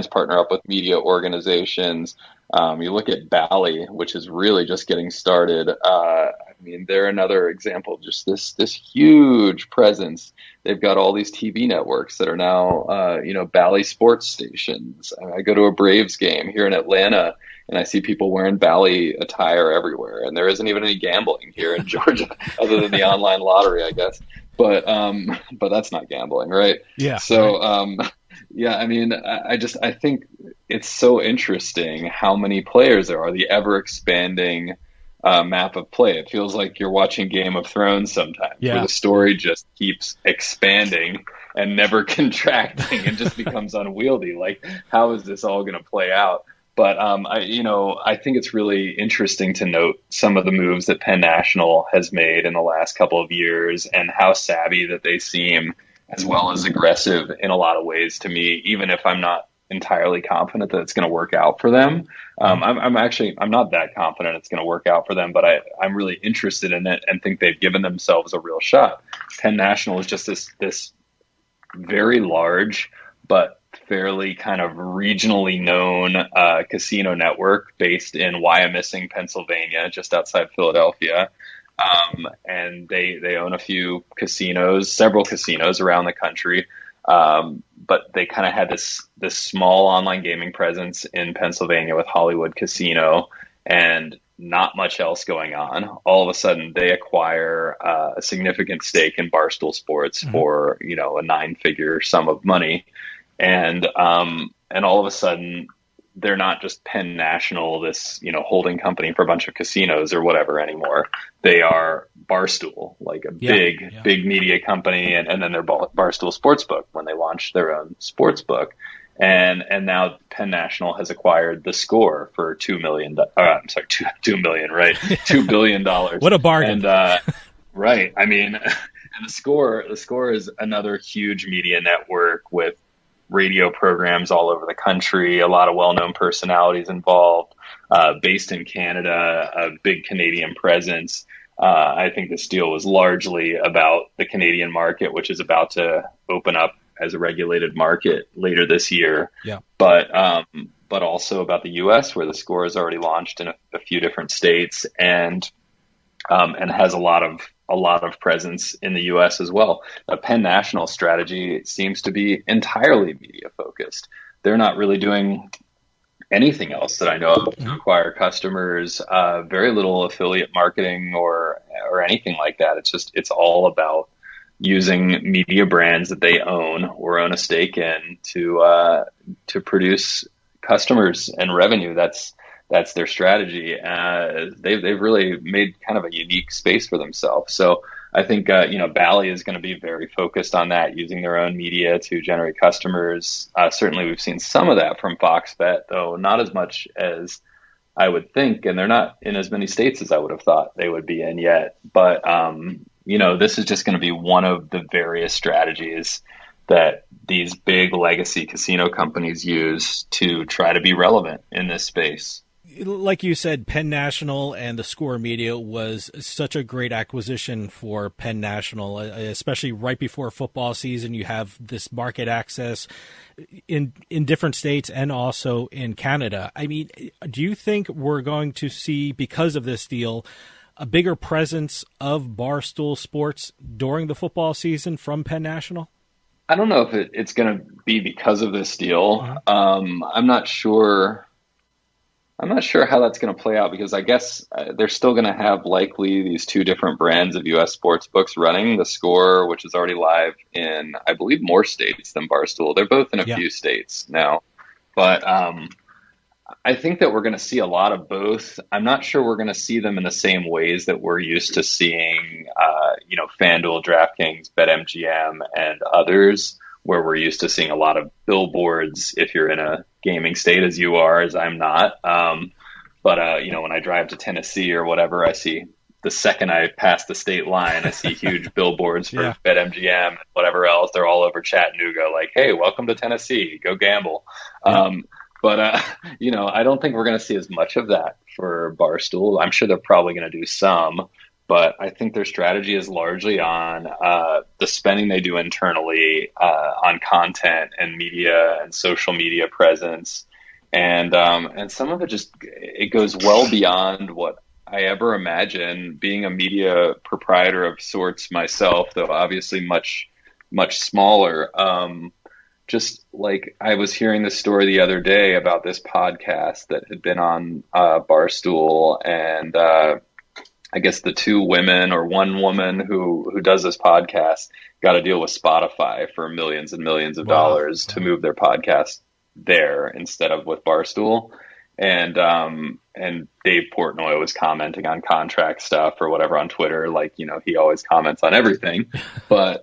partner up with media organizations. You look at Bally, which is really just getting started. I mean, they're another example of just this huge presence. They've got all these TV networks that are now, Bally sports stations. I go to a Braves game here in Atlanta, and I see people wearing Bally attire everywhere. And there isn't even any gambling here in Georgia, other than the online lottery, I guess. But that's not gambling, right? Yeah. So, yeah, I mean, I think it's so interesting how many players there are, the ever expanding map of play. It feels like you're watching Game of Thrones sometimes, where the story just keeps expanding and never contracting and just becomes unwieldy. Like, how is this all going to play out? But I think it's really interesting to note some of the moves that Penn National has made in the last couple of years and how savvy that they seem, as well as aggressive in a lot of ways to me, even if I'm not entirely confident that it's going to work out for them. I'm not that confident it's going to work out for them, but I'm really interested in it and think they've given themselves a real shot. Penn National is just this very large but fairly kind of regionally known casino network based in Wyomissing, Pennsylvania, just outside Philadelphia. And they own a few casinos, several casinos around the country. But they kind of had this small online gaming presence in Pennsylvania with Hollywood Casino and not much else going on. All of a sudden, they acquire a significant stake in Barstool Sports for a 9-figure sum of money, and all of a sudden, they're not just Penn National, this, holding company for a bunch of casinos or whatever anymore. They are Barstool, like a big media company. And then they're Barstool Sportsbook when they launched their own sportsbook. And now Penn National has acquired The Score for $2 million. $2 million, right? $2 billion. What a bargain. And, right. I mean, and The Score is another huge media network with radio programs all over the country, a lot of well-known personalities involved, based in Canada, a big Canadian presence. I think this deal was largely about the Canadian market, which is about to open up as a regulated market later this year. Yeah. But also about the U.S., where The Score is already launched in a few different states and has a lot of presence in the U.S. as well. The Penn National strategy seems to be entirely media focused. They're not really doing anything else that I know of to acquire customers. Very little affiliate marketing or anything like that. It's all about using media brands that they own or own a stake in to produce customers and revenue. That's their strategy. They've really made kind of a unique space for themselves. So I think, Bally is going to be very focused on that, using their own media to generate customers. Certainly we've seen some of that from Fox Bet, though not as much as I would think. And they're not in as many states as I would have thought they would be in yet. But, this is just going to be one of the various strategies that these big legacy casino companies use to try to be relevant in this space. Like you said, Penn National and the Score Media was such a great acquisition for Penn National, especially right before football season. You have this market access in different states and also in Canada. I mean, do you think we're going to see, because of this deal, a bigger presence of Barstool Sports during the football season from Penn National? I don't know if it's going to be because of this deal. I'm not sure how that's going to play out, because I guess they're still going to have likely these two different brands of U.S. sportsbooks running. The Score, which is already live in, I believe, more states than Barstool. They're both in a few states now. But I think that we're going to see a lot of both. I'm not sure we're going to see them in the same ways that we're used to seeing, FanDuel, DraftKings, BetMGM, and others, where we're used to seeing a lot of billboards if you're in a gaming state, as you are, as I'm not. But when I drive to Tennessee or whatever, I see, the second I pass the state line, I see huge billboards for BetMGM and whatever else. They're all over Chattanooga, like, hey, welcome to Tennessee, go gamble. But I don't think we're going to see as much of that for Barstool. I'm sure they're probably going to do some, but I think their strategy is largely on the spending they do internally on content and media and social media presence. And some of it goes well beyond what I ever imagined. Being a media proprietor of sorts myself, though obviously much, much smaller. Just like I was hearing this story the other day about this podcast that had been on Barstool, and I guess the two women or one woman who does this podcast got a deal with Spotify for millions and millions of dollars to move their podcast there instead of with Barstool. And Dave Portnoy was commenting on contract stuff or whatever on Twitter. Like, he always comments on everything. But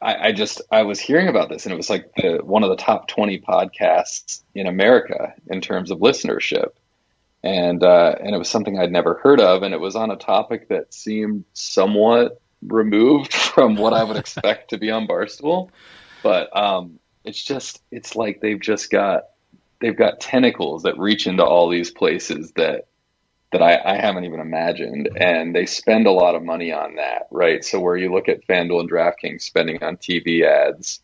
I was hearing about this, and it was like one of the top 20 podcasts in America in terms of listenership. And it was something I'd never heard of. And it was on a topic that seemed somewhat removed from what I would expect to be on Barstool. But it's like they've got tentacles that reach into all these places that I haven't even imagined. And they spend a lot of money on that, right? So where you look at FanDuel and DraftKings spending on TV ads,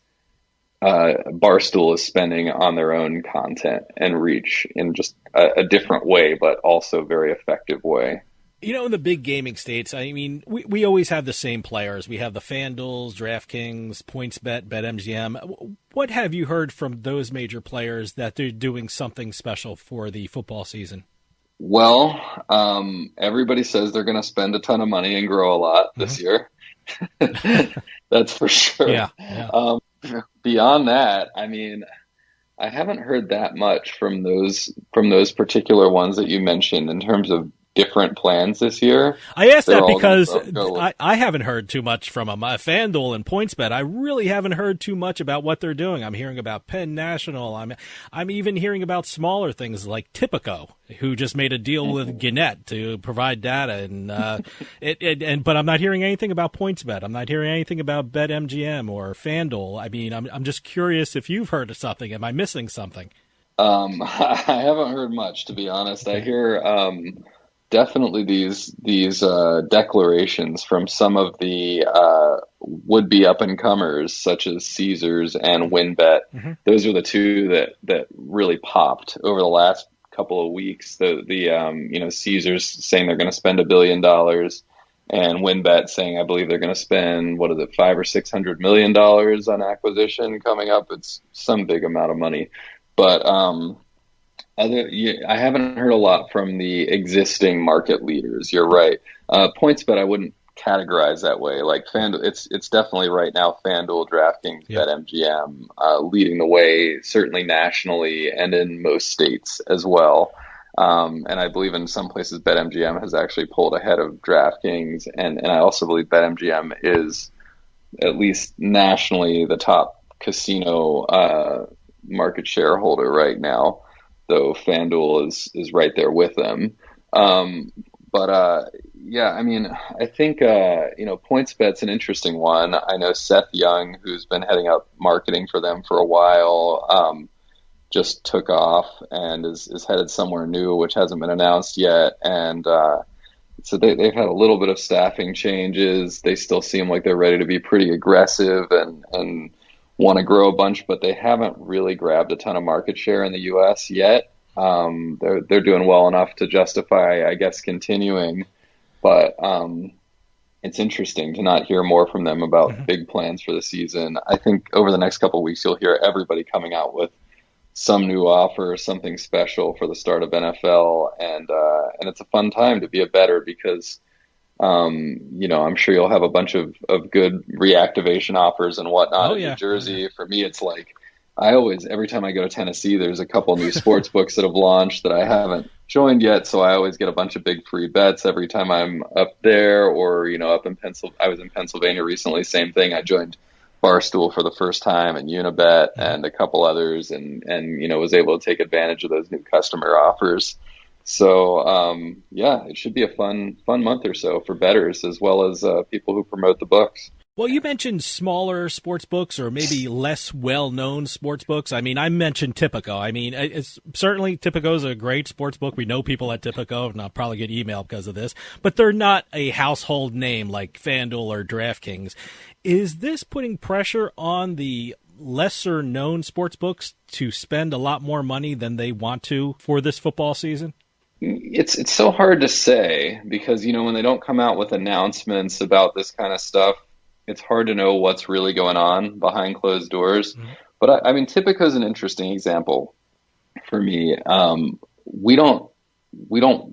Barstool is spending on their own content and reach in just a different way, but also very effective way. In the big gaming states, I mean, we always have the same players. We have the FanDuels, DraftKings, PointsBet, BetMGM. What have you heard from those major players that they're doing something special for the football season? Well, everybody says they're going to spend a ton of money and grow a lot this year. That's for sure. Yeah. Beyond that, I mean, I haven't heard that much from those particular ones that you mentioned in terms of different plans this year. I asked They're that all because go with- I haven't heard too much from them. FanDuel and PointsBet, I really haven't heard too much about what they're doing. I'm hearing about Penn National. I'm even hearing about smaller things like Tipico, who just made a deal with Gannett to provide data, and but I'm not hearing anything about PointsBet. I'm not hearing anything about BetMGM or FanDuel. I mean, I'm just curious if you've heard of something. Am I missing something? I haven't heard much, to be honest. I hear definitely these declarations from some of the would-be up-and-comers, such as Caesars and WynnBet. Mm-hmm. Those are the two that really popped over the last couple of weeks. The Caesars saying they're going to spend $1 billion, and WynnBet saying I believe they're going to spend $500 or $600 million on acquisition coming up. It's some big amount of money, but I haven't heard a lot from the existing market leaders. You're right. PointsBet I wouldn't categorize that way. Like FanDuel, it's definitely right now FanDuel, DraftKings, BetMGM leading the way, certainly nationally and in most states as well. And I believe in some places BetMGM has actually pulled ahead of DraftKings, and I also believe BetMGM is at least nationally the top casino market share holder right now, though FanDuel is right there with them. Yeah, I mean, I think, PointsBet's an interesting one. I know Seth Young, who's been heading up marketing for them for a while, just took off and is headed somewhere new, which hasn't been announced yet. And so they've had a little bit of staffing changes. They still seem like they're ready to be pretty aggressive and want to grow a bunch, but they haven't really grabbed a ton of market share in the U.S. yet. They're doing well enough to justify, I guess, continuing. But it's interesting to not hear more from them about big plans for the season. I think over the next couple of weeks, you'll hear everybody coming out with some new offer, something special for the start of NFL, and it's a fun time to be a bettor because I'm sure you'll have a bunch of good reactivation offers and whatnot in New Jersey. For me, it's like every time I go to Tennessee, there's a couple new sports books that have launched that I haven't joined yet, so I always get a bunch of big free bets every time I'm up there, or up in I was in Pennsylvania recently, same thing. I joined Barstool for the first time and Unibet and a couple others, and was able to take advantage of those new customer offers. So it should be a fun month or so for bettors as well as people who promote the books. Well, you mentioned smaller sports books or maybe less well-known sports books. I mean, I mentioned Tipico. I mean, it's certainly Tipico is a great sports book. We know people at Tipico, and I'll probably get email because of this, but they're not a household name like FanDuel or DraftKings. Is this putting pressure on the lesser-known sports books to spend a lot more money than they want to for this football season? It's so hard to say because, when they don't come out with announcements about this kind of stuff, it's hard to know what's really going on behind closed doors. Mm-hmm. But I mean, Tipico is an interesting example for me. We don't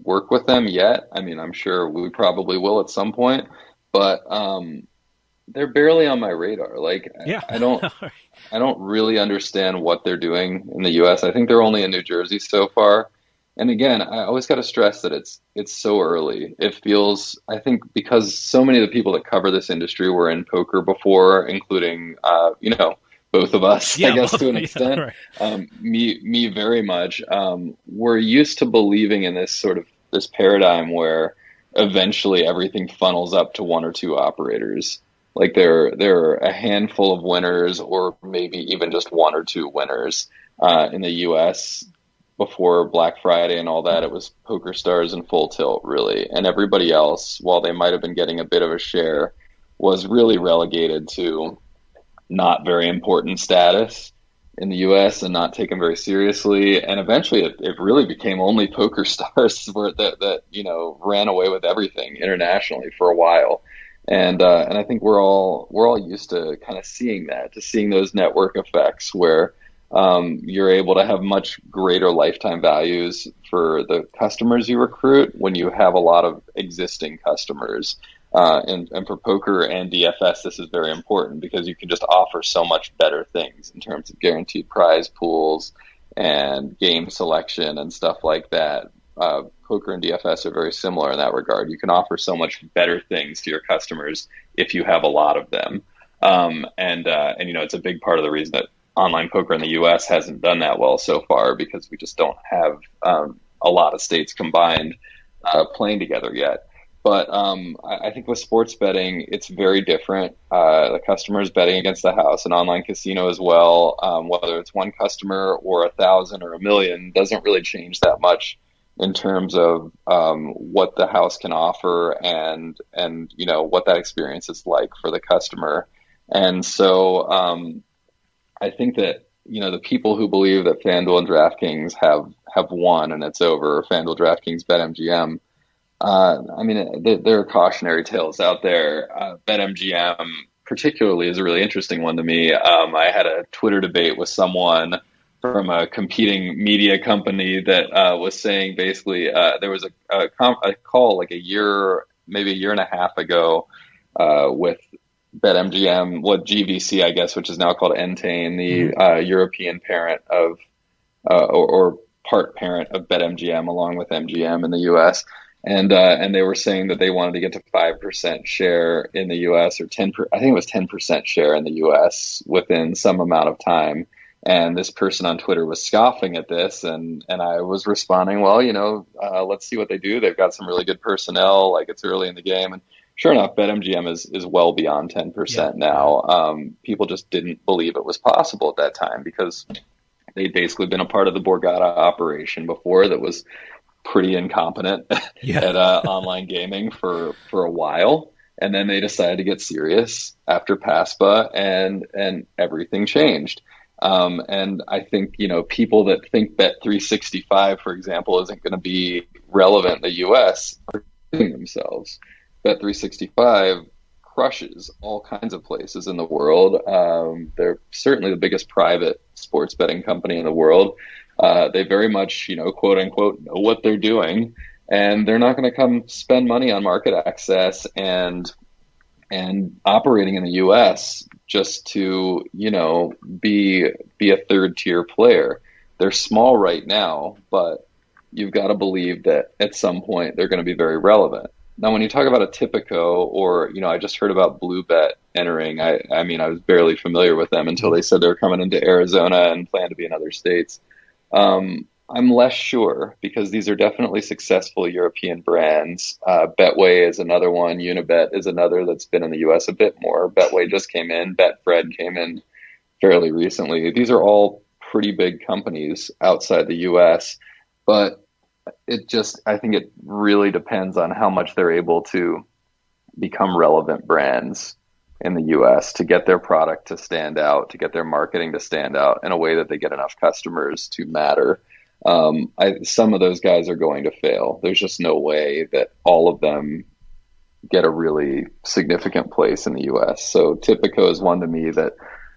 work with them yet. I mean, I'm sure we probably will at some point, but they're barely on my radar. Like, I don't really understand what they're doing in the U.S. I think they're only in New Jersey so far. And again, I always got to stress that it's so early. It feels, I think, because so many of the people that cover this industry were in poker before, including, both of us, I guess, to an extent. Right. Me very much. We're used to believing in this paradigm where eventually everything funnels up to one or two operators. Like there are a handful of winners, or maybe even just one or two winners in the U.S. Before Black Friday and all that. It was PokerStars and Full Tilt, really. And everybody else, while they might have been getting a bit of a share, was really relegated to not very important status in the U.S. and not taken very seriously. And eventually it really became only PokerStars that ran away with everything internationally for a while. And I think we're all used to kind of seeing those network effects where you're able to have much greater lifetime values for the customers you recruit when you have a lot of existing customers. And for poker and DFS, this is very important because you can just offer so much better things in terms of guaranteed prize pools and game selection and stuff like that. Poker and DFS are very similar in that regard. You can offer so much better things to your customers if you have a lot of them. And it's a big part of the reason that online poker in the U.S. hasn't done that well so far, because we just don't have a lot of states combined playing together yet. But I think with sports betting, it's very different. The customer is betting against the house. An online casino as well, whether it's one customer or 1,000 or 1,000,000, doesn't really change that much in terms of what the house can offer and what that experience is like for the customer. And so I think that the people who believe that FanDuel and DraftKings have won and it's over, FanDuel, DraftKings, BetMGM, there are cautionary tales out there. BetMGM particularly is a really interesting one to me. I had a Twitter debate with someone from a competing media company that was saying basically there was a call like maybe a year and a half ago with BetMGM, GVC, I guess, which is now called Entain, the European parent of or part parent of BetMGM, along with MGM in the U.S. And they were saying that they wanted to get to 5% share in the U.S. or 10%, I think it was 10% share in the U.S. within some amount of time. And this person on Twitter was scoffing at this, and I was responding, well, let's see what they do. They've got some really good personnel, like it's early in the game. And sure enough, BetMGM is well beyond 10% now. People just didn't believe it was possible at that time because they'd basically been a part of the Borgata operation before that was pretty incompetent at online gaming for a while. And then they decided to get serious after PASPA, and everything changed. And I think, people that think Bet365, for example, isn't going to be relevant in the U.S. are kidding themselves. Bet365 crushes all kinds of places in the world. They're certainly the biggest private sports betting company in the world. They very much, quote unquote, know what they're doing, and they're not going to come spend money on market access and operating in the U.S. just to, be a third tier player. They're small right now, but you've got to believe that at some point they're going to be very relevant. Now, when you talk about a Tipico or, I just heard about Blue Bet entering, I was barely familiar with them until they said they were coming into Arizona and plan to be in other states. I'm less sure because these are definitely successful European brands. Betway is another one. Unibet is another that's been in the U.S. a bit more. Betway just came in. Betfred came in fairly recently. These are all pretty big companies outside the U.S., but I think it really depends on how much they're able to become relevant brands in the U.S. to get their product to stand out, to get their marketing to stand out in a way that they get enough customers to matter. Some of those guys are going to fail. There's just no way that all of them get a really significant place in the U.S. So Tipico is one to me that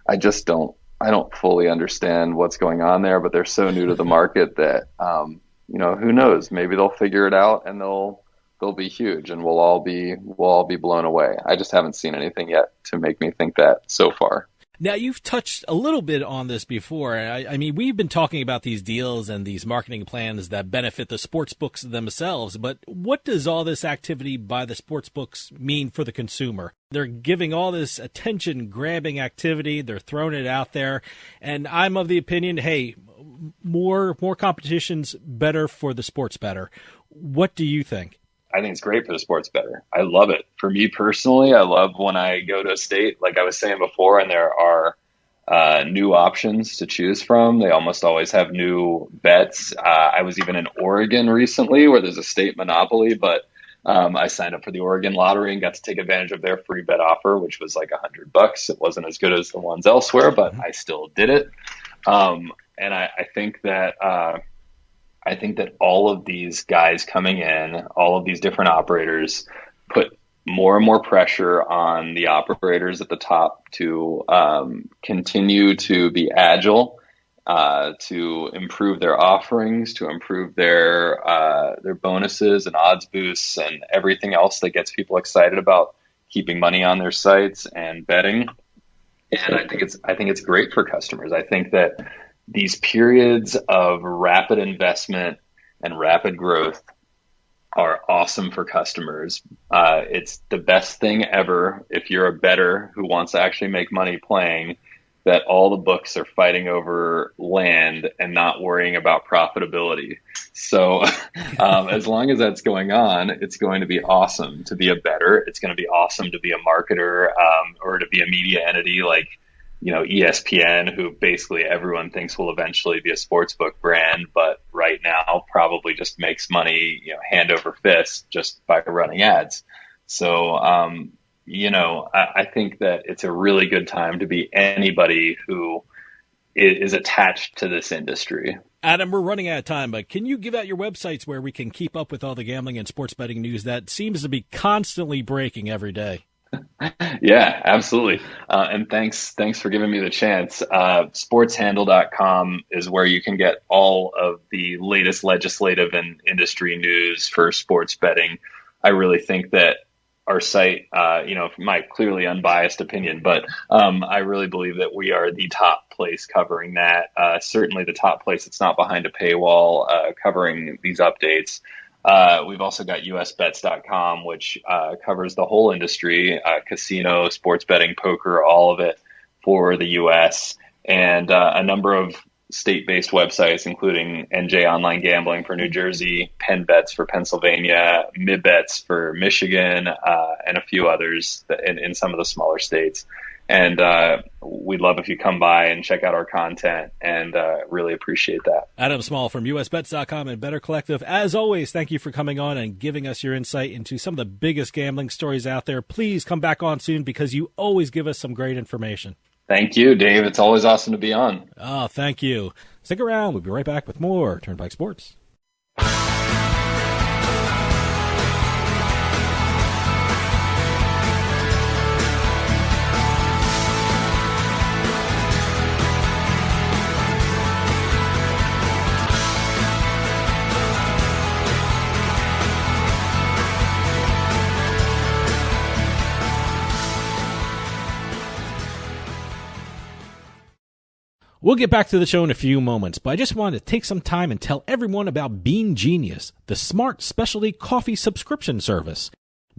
I don't fully understand what's going on there, but they're so new to the market that, who knows, maybe they'll figure it out and they'll be huge and we'll all be blown away. I just haven't seen anything yet to make me think that so far. Now, you've touched a little bit on this before. We've been talking about these deals and these marketing plans that benefit the sportsbooks themselves, but what does all this activity by the sportsbooks mean for the consumer? They're giving all this attention-grabbing activity. They're throwing it out there, and I'm of the opinion, hey, more competition's better for the sports bettor. What do you think? I think it's great for the sports bettor. I love it. For me personally, I love when I go to a state, like I was saying before, and there are new options to choose from. They almost always have new bets. I was even in Oregon recently where there's a state monopoly, but I signed up for the Oregon lottery and got to take advantage of their free bet offer, which was like $100. It wasn't as good as the ones elsewhere, but I still did it. And I think that all of these guys coming in, all of these different operators, put more and more pressure on the operators at the top to continue to be agile to improve their offerings, to improve their bonuses and odds boosts and everything else that gets people excited about keeping money on their sites and betting. And I think it's great for customers. I think that these periods of rapid investment and rapid growth are awesome for customers. It's the best thing ever if you're a bettor who wants to actually make money playing, that all the books are fighting over land and not worrying about profitability. So as long as that's going on, it's going to be awesome to be a bettor. It's going to be awesome to be a marketer, or to be a media entity like, ESPN, who basically everyone thinks will eventually be a sportsbook brand, but right now probably just makes money, hand over fist just by running ads. So, I think that it's a really good time to be anybody who is attached to this industry. Adam, we're running out of time, but can you give out your websites where we can keep up with all the gambling and sports betting news that seems to be constantly breaking every day? Yeah, absolutely. And thanks for giving me the chance. Sportshandle.com is where you can get all of the latest legislative and industry news for sports betting. I really think that our site, from my clearly unbiased opinion, but I really believe that we are the top place covering that. Certainly the top place that's not behind a paywall covering these updates. We've also got usbets.com, which covers the whole industry, casino, sports betting, poker, all of it for the U.S., and a number of state-based websites, including NJ Online Gambling for New Jersey, Penn Bets for Pennsylvania, MidBets for Michigan, and a few others in some of the smaller states. And we'd love if you come by and check out our content, and really appreciate that. Adam Small from usbets.com and Better Collective. As always, thank you for coming on and giving us your insight into some of the biggest gambling stories out there. Please come back on soon because you always give us some great information. Thank you, Dave. It's always awesome to be on. Oh, thank you. Stick around. We'll be right back with more Turnpike Sports. We'll get back to the show in a few moments, but I just wanted to take some time and tell everyone about Bean Genius, the smart specialty coffee subscription service.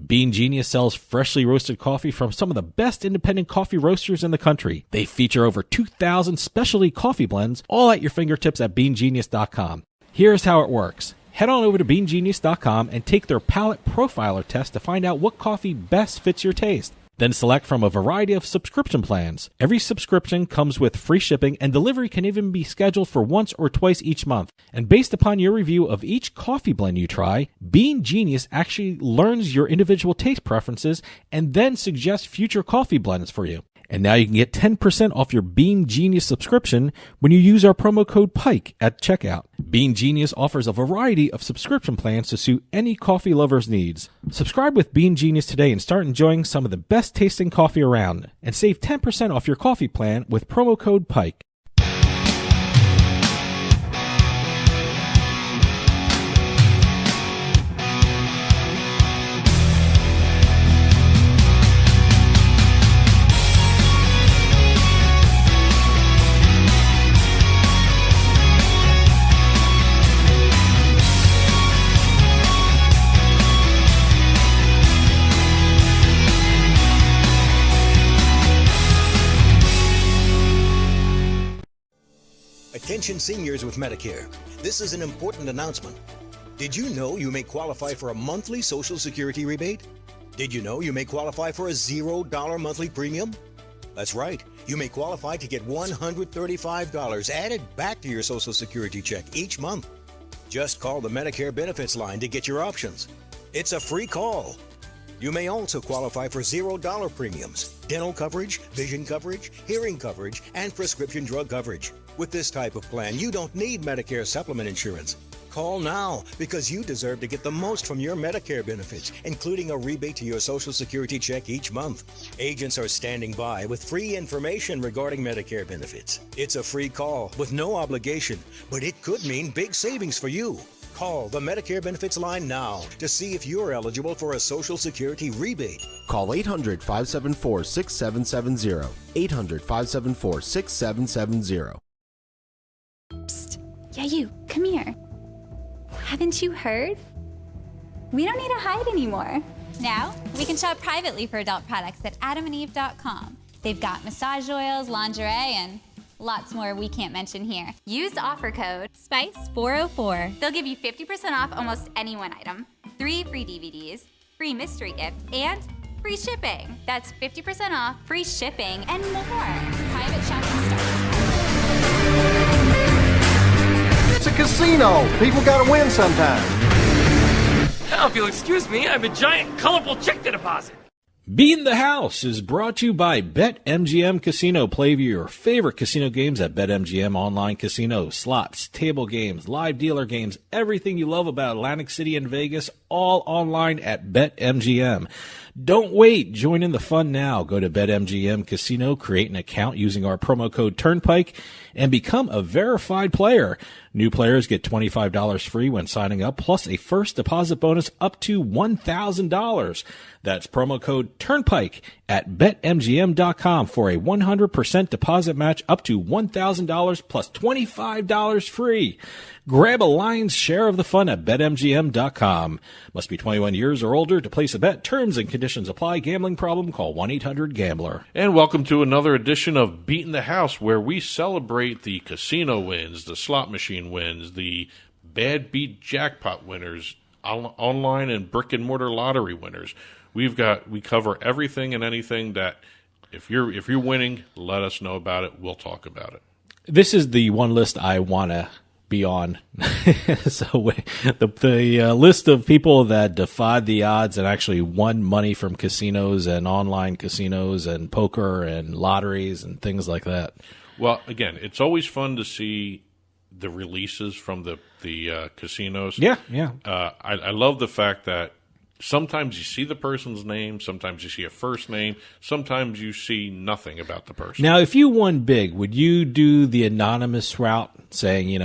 Bean Genius sells freshly roasted coffee from some of the best independent coffee roasters in the country. They feature over 2,000 specialty coffee blends, all at your fingertips at beangenius.com. Here's how it works. Head on over to beangenius.com and take their palate profiler test to find out what coffee best fits your taste. Then select from a variety of subscription plans. Every subscription comes with free shipping, and delivery can even be scheduled for once or twice each month. And based upon your review of each coffee blend you try, Bean Genius actually learns your individual taste preferences and then suggests future coffee blends for you. And now you can get 10% off your Bean Genius subscription when you use our promo code PIKE at checkout. Bean Genius offers a variety of subscription plans to suit any coffee lover's needs. Subscribe with Bean Genius today and start enjoying some of the best tasting coffee around. And save 10% off your coffee plan with promo code PIKE. Attention seniors with Medicare. This is an important announcement. Did you know you may qualify for a monthly Social Security rebate? Did you know you may qualify for a $0 monthly premium? That's right. You may qualify to get $135 added back to your Social Security check each month. Just call the Medicare benefits line to get your options. It's a free call. You may also qualify for $0 premiums, dental coverage, vision coverage, hearing coverage, and prescription drug coverage. With this type of plan, you don't need Medicare supplement insurance. Call now because you deserve to get the most from your Medicare benefits, including a rebate to your Social Security check each month. Agents are standing by with free information regarding Medicare benefits. It's a free call with no obligation, but it could mean big savings for you. Call the Medicare Benefits line now to see if you're eligible for a Social Security rebate. Call 800-574-6770. 800-574-6770. Psst. Yeah, you. Come here. Haven't you heard? We don't need to hide anymore. Now, we can shop privately for adult products at adamandeve.com. They've got massage oils, lingerie, and lots more we can't mention here. Use offer code SPICE404. They'll give you 50% off almost any one item, 3 free DVDs, free mystery gift, and free shipping. That's 50% off, free shipping, and more. Private shopping starts. It's a casino. People gotta win sometime. Now, if you'll excuse me, I have a giant, colorful check to deposit. Beating the House is brought to you by BetMGM Casino. Play your favorite casino games at BetMGM Online Casino. Slots, table games, live dealer games, everything you love about Atlantic City and Vegas, all online at BetMGM. Don't wait. Join in the fun now. Go to BetMGM Casino, create an account using our promo code Turnpike, and become a verified player. New players get $25 free when signing up, plus a first deposit bonus up to $1,000. That's promo code Turnpike at BetMGM.com for a 100% deposit match up to $1,000 plus $25 free. Grab a lion's share of the fun at BetMGM.com. Must be 21 years or older to place a bet. Terms and conditions apply. Gambling problem? Call 1-800-GAMBLER. And welcome to another edition of Beating the House, where we celebrate the casino wins, the slot machine wins, the bad beat jackpot winners, online and brick and mortar lottery winners. We cover everything and anything that if you're winning, let us know about it. We'll talk about it. This is the one list I want to be on. So the list of people that defied the odds and actually won money from casinos and online casinos and poker and lotteries and things like that. Well, again, it's always fun to see the releases from the casinos. Yeah. I love the fact that sometimes you see the person's name, sometimes you see a first name, sometimes you see nothing about the person. Now, if you won big, would you do the anonymous route, saying, you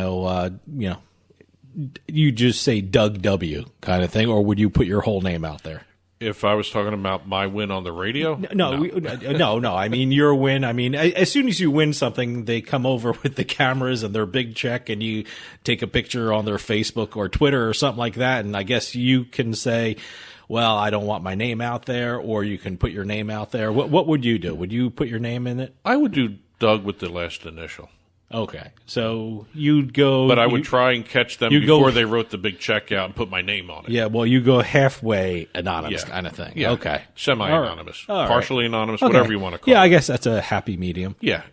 just say Doug W. kind of thing, or would you put your whole name out there? If I was talking about my win on the radio? No. I mean, your win. I mean, as soon as you win something, they come over with the cameras and their big check, and you take a picture on their Facebook or Twitter or something like that. And I guess you can say, well, I don't want my name out there, or you can put your name out there. What would you do? Would you put your name in it? I would do Doug with the last initial. Okay, so you'd go... But I would try and catch them before they wrote the big check out and put my name on it. Yeah, well, you go halfway anonymous kind of thing. Yeah. Okay. Semi-anonymous. All right. Partially anonymous, whatever you want to call it. Yeah, I guess that's a happy medium. Yeah,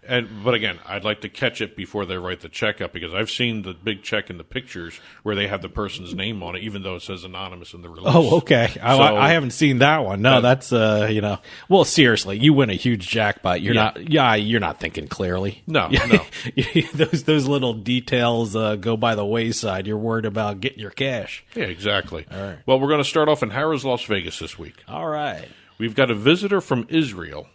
but again, I'd like to catch it before they write the check up, because I've seen the big check in the pictures where they have the person's name on it, even though it says anonymous in the release. Oh, okay. I haven't seen that one. No, that's, Well, seriously, you win a huge jackpot. You're not thinking clearly. No. Those little details go by the wayside. You're worried about getting your cash. Yeah, exactly. All right. Well, we're going to start off in Harrah's, Las Vegas this week. All right. We've got a visitor from Israel,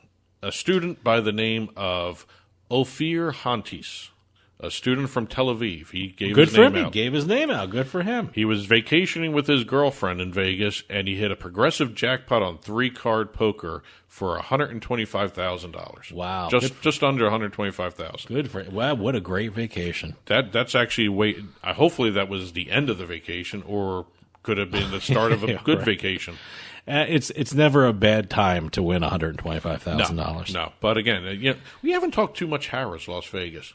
a student by the name of Ophir Hantis, a student from Tel Aviv. He gave his name out. He gave his name out. Good for him. He was vacationing with his girlfriend in Vegas, and he hit a progressive jackpot on 3-card poker for $125,000. Wow. Just under $125,000. Good for him. Wow, what a great vacation. That's actually hopefully that was the end of the vacation, or could have been the start of a good vacation. It's never a bad time to win $125,000. No, but again, we haven't talked too much Harrah's, Las Vegas.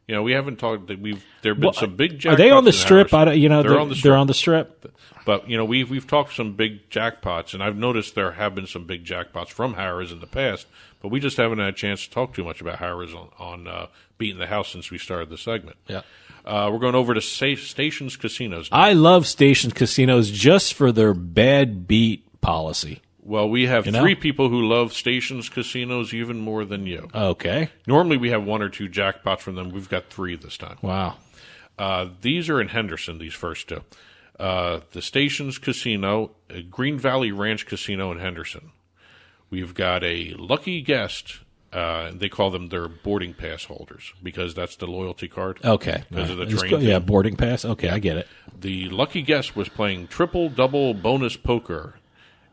We haven't talked. There've been some big jackpots. Are they on the Strip? They're on the Strip. But we've talked some big jackpots, and I've noticed there have been some big jackpots from Harrah's in the past. But we just haven't had a chance to talk too much about Harrah's on Beating the House since we started the segment. Yeah. We're going over to Stations Casinos now. I love Stations Casinos just for their bad beat policy. Well, we have 3 people who love Stations Casinos even more than you. Okay. Normally we have 1 or 2 jackpots from them. We've got 3 this time. Wow. These are in Henderson, these first two. The Stations Casino, Green Valley Ranch Casino in Henderson. We've got a lucky guest. They call them their boarding pass holders because that's the loyalty card. Okay. Because of the train. Yeah, boarding pass. Okay, I get it. The lucky guest was playing triple-double bonus poker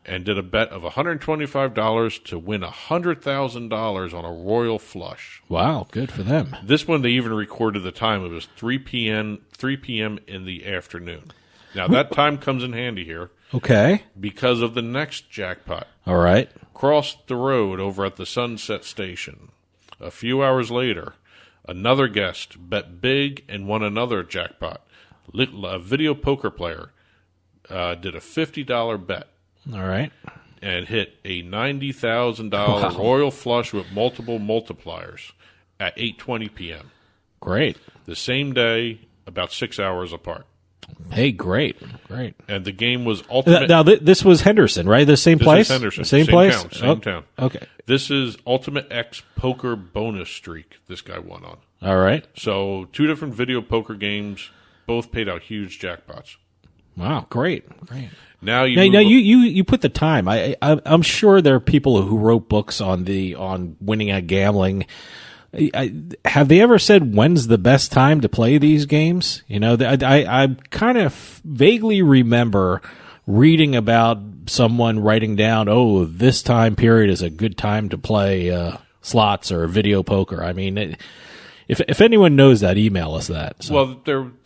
and did a bet of $125 to win $100,000 on a royal flush. Wow, good for them. This one, they even recorded the time. It was 3 p.m. in the afternoon. Now, that time comes in handy here. Okay. Because of the next jackpot. All right. Crossed the road over at the Sunset Station. A few hours later, another guest bet big and won another jackpot. A video poker player did a $50 bet. All right. And hit a $90,000 royal flush with multiple multipliers at 8:20 p.m. Great. The same day, about 6 hours apart. Hey, great. And the game was ultimate. Now, this was Henderson, right? The same place? This is Henderson. Same place? Same town. Okay. This is Ultimate X Poker Bonus Streak this guy won on. All right. So, 2 different video poker games, both paid out huge jackpots. Wow, great. Now you put the time. I'm sure there are people who wrote books on winning at gambling. Have they ever said when's the best time to play these games? You know, I kind of vaguely remember reading about someone writing down, oh, this time period is a good time to play slots or video poker. I mean, if anyone knows that, email us that. So. Well,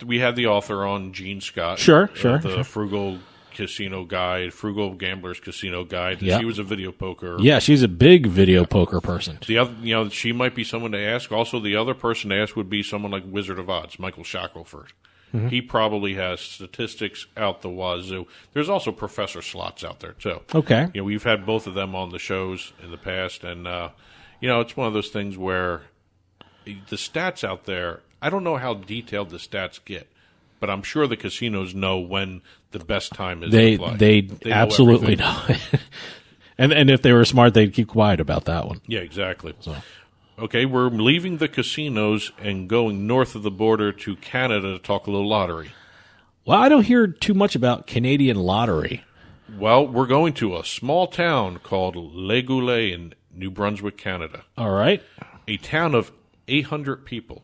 we had the author on, Gene Scott. Sure. Frugal Casino Guide, Frugal Gambler's Casino Guide. Yep. She was a video poker. Yeah, she's a big video poker person. The other, she might be someone to ask. Also, the other person to ask would be someone like Wizard of Odds, Michael Shackelford. Mm-hmm. He probably has statistics out the wazoo. There's also Professor Slots out there too. Okay. We've had both of them on the shows in the past, and it's one of those things where the stats out there. I don't know how detailed the stats get, but I'm sure the casinos know when the best time is to play. They absolutely know. And if they were smart, they'd keep quiet about that one. Yeah, exactly. So. Okay, we're leaving the casinos and going north of the border to Canada to talk a little lottery. Well, I don't hear too much about Canadian lottery. Well, we're going to a small town called Le Goulet in New Brunswick, Canada. All right. A town of 800 people.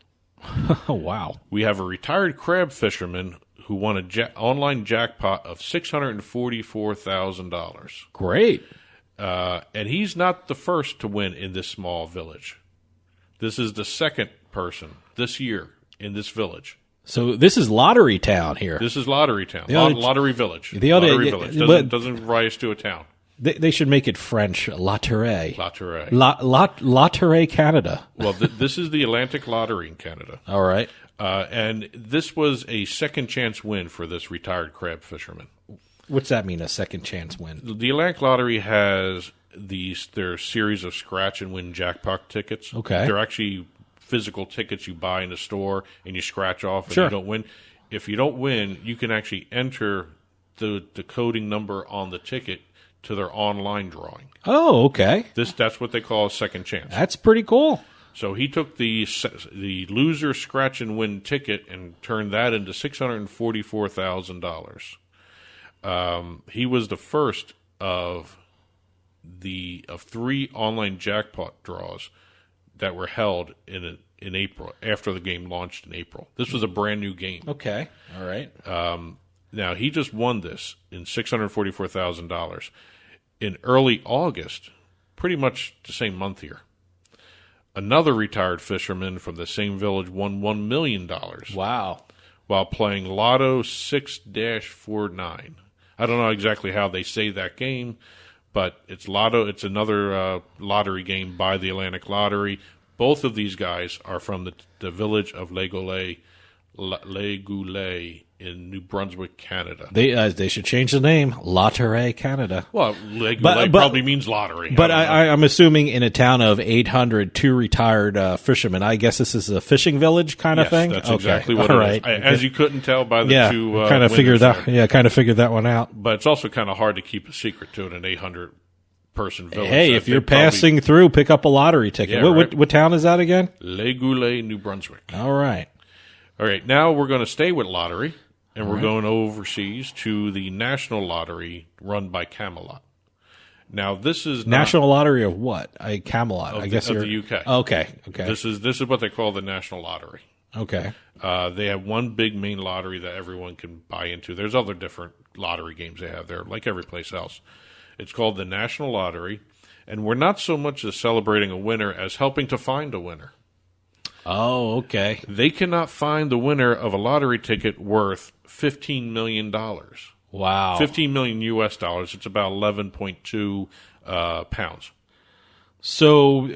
Oh, wow. We have a retired crab fisherman who won an online jackpot of $644,000. Great. And he's not the first to win in this small village. This is the second person this year in this village. So this is Lottery Town here. This is Lottery Town. Lottery Village. Lottery Village. Doesn't rise to a town. They should make it French. Lotterie. Lotterie. Lotterie Canada. Well, this is the Atlantic Lottery in Canada. All right. And this was a second chance win for this retired crab fisherman. What's that mean, a second chance win? The Atlantic Lottery has their series of scratch and win jackpot tickets. Okay. They're actually physical tickets you buy in the store and you scratch off and Sure. you don't win. If you don't win, you can actually enter the coding number on the ticket to their online drawing. Oh, okay. That's what they call a second chance. That's pretty cool. So he took the loser scratch and win ticket and turned that into $644,000. He was the first of 3 online jackpot draws that were held in April after the game launched in April. This was a brand new game. Okay, all right. Now he just won this in $644,000 in early August, pretty much the same month here. Another retired fisherman from the same village won $1 million. Wow. While playing Lotto 6-49. I don't know exactly how they say that game, but it's Lotto. It's another lottery game by the Atlantic Lottery. Both of these guys are from the village of Le Goulet in New Brunswick, Canada. They should change the name, Lotterie Canada. Well, Le Goulet probably means lottery. But I'm assuming in a town of 800, 2 retired fishermen. I guess this is a fishing village kind of thing? That's exactly what it is. As you couldn't tell by the two kind of figured that one out. But it's also kind of hard to keep a secret to an 800-person village. Hey, if you're passing through, pick up a lottery ticket. Yeah, what town is that again? Le Goulet, New Brunswick. All right. All right, now we're going to stay with lottery, and we're going overseas to the National Lottery run by Camelot. Now, this is National Lottery of what? Camelot. I guess of the UK. Okay. This is what they call the National Lottery. Okay. They have one big main lottery that everyone can buy into. There's other different lottery games they have there, like every place else. It's called the National Lottery, and we're not so much as celebrating a winner as helping to find a winner. Oh, okay. They cannot find the winner of a lottery ticket worth $15 million. Wow. 15 million US dollars. It's about 11.2 pounds. So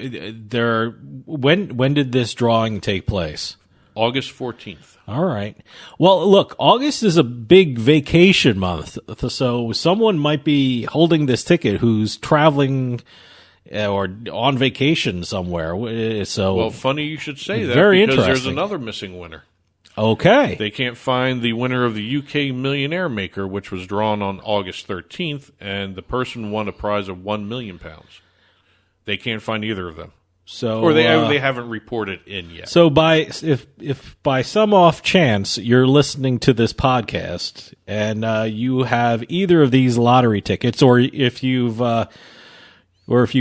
when did this drawing take place? August 14th. All right. Well, look, August is a big vacation month, so someone might be holding this ticket who's traveling or on vacation somewhere. So, well, funny you should say that, very because interesting. there's another missing winner. Okay. They can't find the winner of the UK Millionaire Maker, which was drawn on August 13th, and the person won a prize of £1 million. They can't find either of them. So, or they haven't reported in yet. So if by some off chance you're listening to this podcast and you have either of these lottery tickets, or if you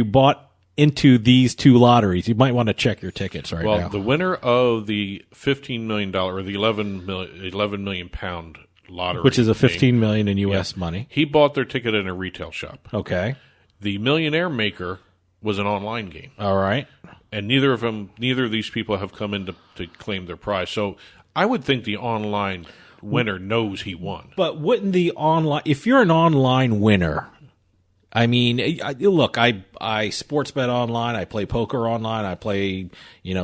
bought into these two lotteries, you might want to check your tickets now. Well, the winner of the $15 million or the 11 million pound lottery, which is a $15 million in U.S. money, he bought their ticket in a retail shop. Okay. The Millionaire Maker was an online game. All right. And neither of these people have come in to claim their prize. So I would think the online winner knows he won. But wouldn't if you're an online winner, I mean, look, I sports bet online, I play poker online, I play,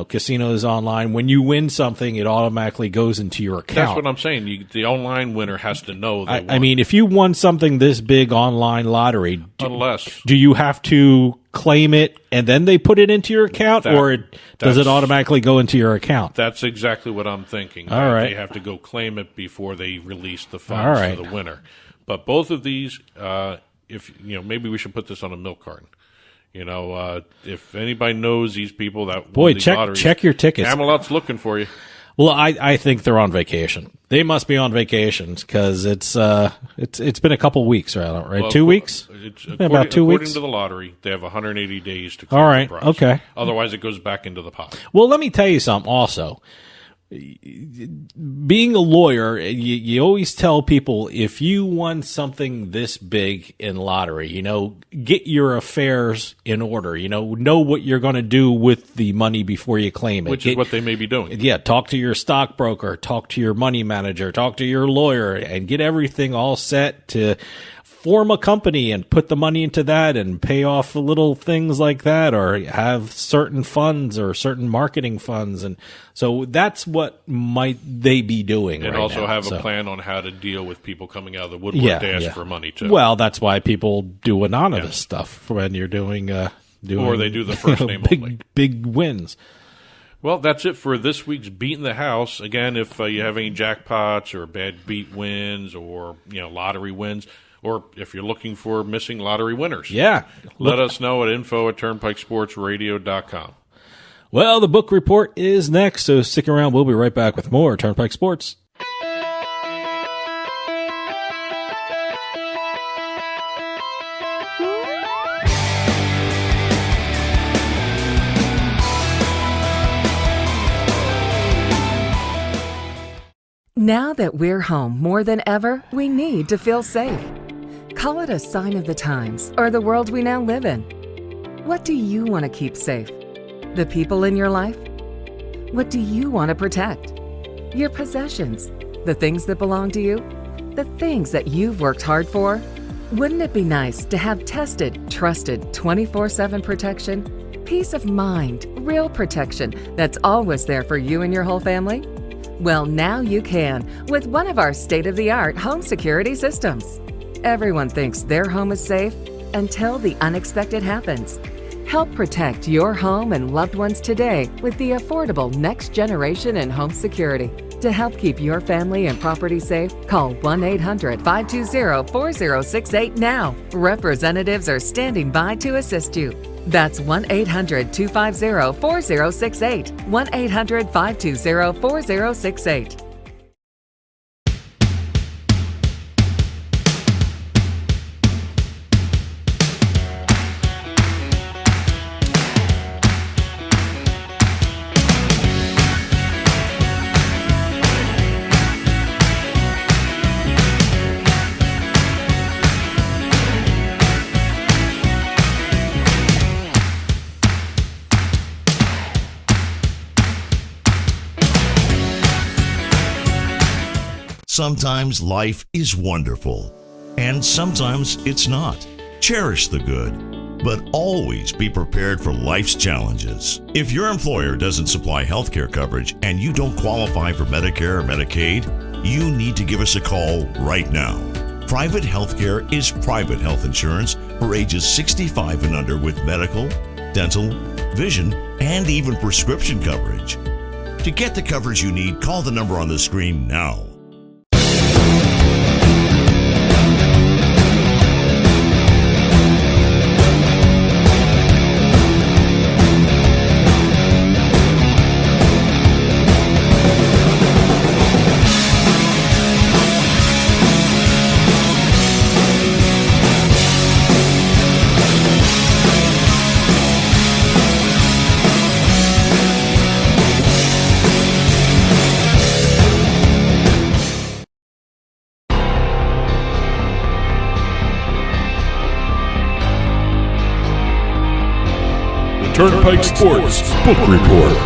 casinos online. When you win something, it automatically goes into your account. That's what I'm saying. The online winner has to know they won. I mean, if you won something this big online lottery, do you have to claim it and then they put it into your account, or does it automatically go into your account? That's exactly what I'm thinking. All right. They have to go claim it before they release the funds for the winner. But both of these, maybe we should put this on a milk carton. If anybody knows these people that won these lotteries, check your tickets. Camelot's looking for you. Well, I think they're on vacation. They must be on vacation because it's been a couple weeks, right? Well, 2 weeks. About 2 weeks. According to the lottery, they have 180 days to claim all right. the prize. Okay. Otherwise, it goes back into the pot. Well, let me tell you something. Also, being a lawyer, you always tell people if you won something this big in lottery, get your affairs in order. Know what you're going to do with the money before you claim it. Which is what they may be doing. Yeah, talk to your stockbroker, talk to your money manager, talk to your lawyer, and get everything all set to form a company and put the money into that and pay off little things like that, or have certain funds or certain marketing funds. And so that's what might they be doing. And right also now. have a plan on how to deal with people coming out of the woodwork to ask for money too. Well, that's why people do anonymous stuff when you're doing or they do the first name only. Big wins. Well, that's it for this week's Beating the House. Again, if you have any jackpots or bad beat wins or lottery wins, or if you're looking for missing lottery winners, let us know at info@turnpikesportsradio.com. Well, the book report is next, so stick around. We'll be right back with more Turnpike Sports. Now that we're home more than ever, we need to feel safe. Call it a sign of the times or the world we now live in. What do you want to keep safe? The people in your life? What do you want to protect? Your possessions, the things that belong to you, the things that you've worked hard for. Wouldn't it be nice to have tested, trusted 24/7 protection? Peace of mind, real protection that's always there for you and your whole family? Well, now you can with one of our state-of-the-art home security systems. Everyone thinks their home is safe until the unexpected happens. Help protect your home and loved ones today with the affordable next generation in home security. To help keep your family and property safe, call 1-800-520-4068 now. Representatives are standing by to assist you. That's 1-800-250-4068. 1-800-520-4068. Sometimes life is wonderful, and sometimes it's not. Cherish the good, but always be prepared for life's challenges. If your employer doesn't supply health care coverage and you don't qualify for Medicare or Medicaid, you need to give us a call right now. Private health care is private health insurance for ages 65 and under with medical, dental, vision, and even prescription coverage. To get the coverage you need, call the number on the screen now. Turnpike Sports Book Report.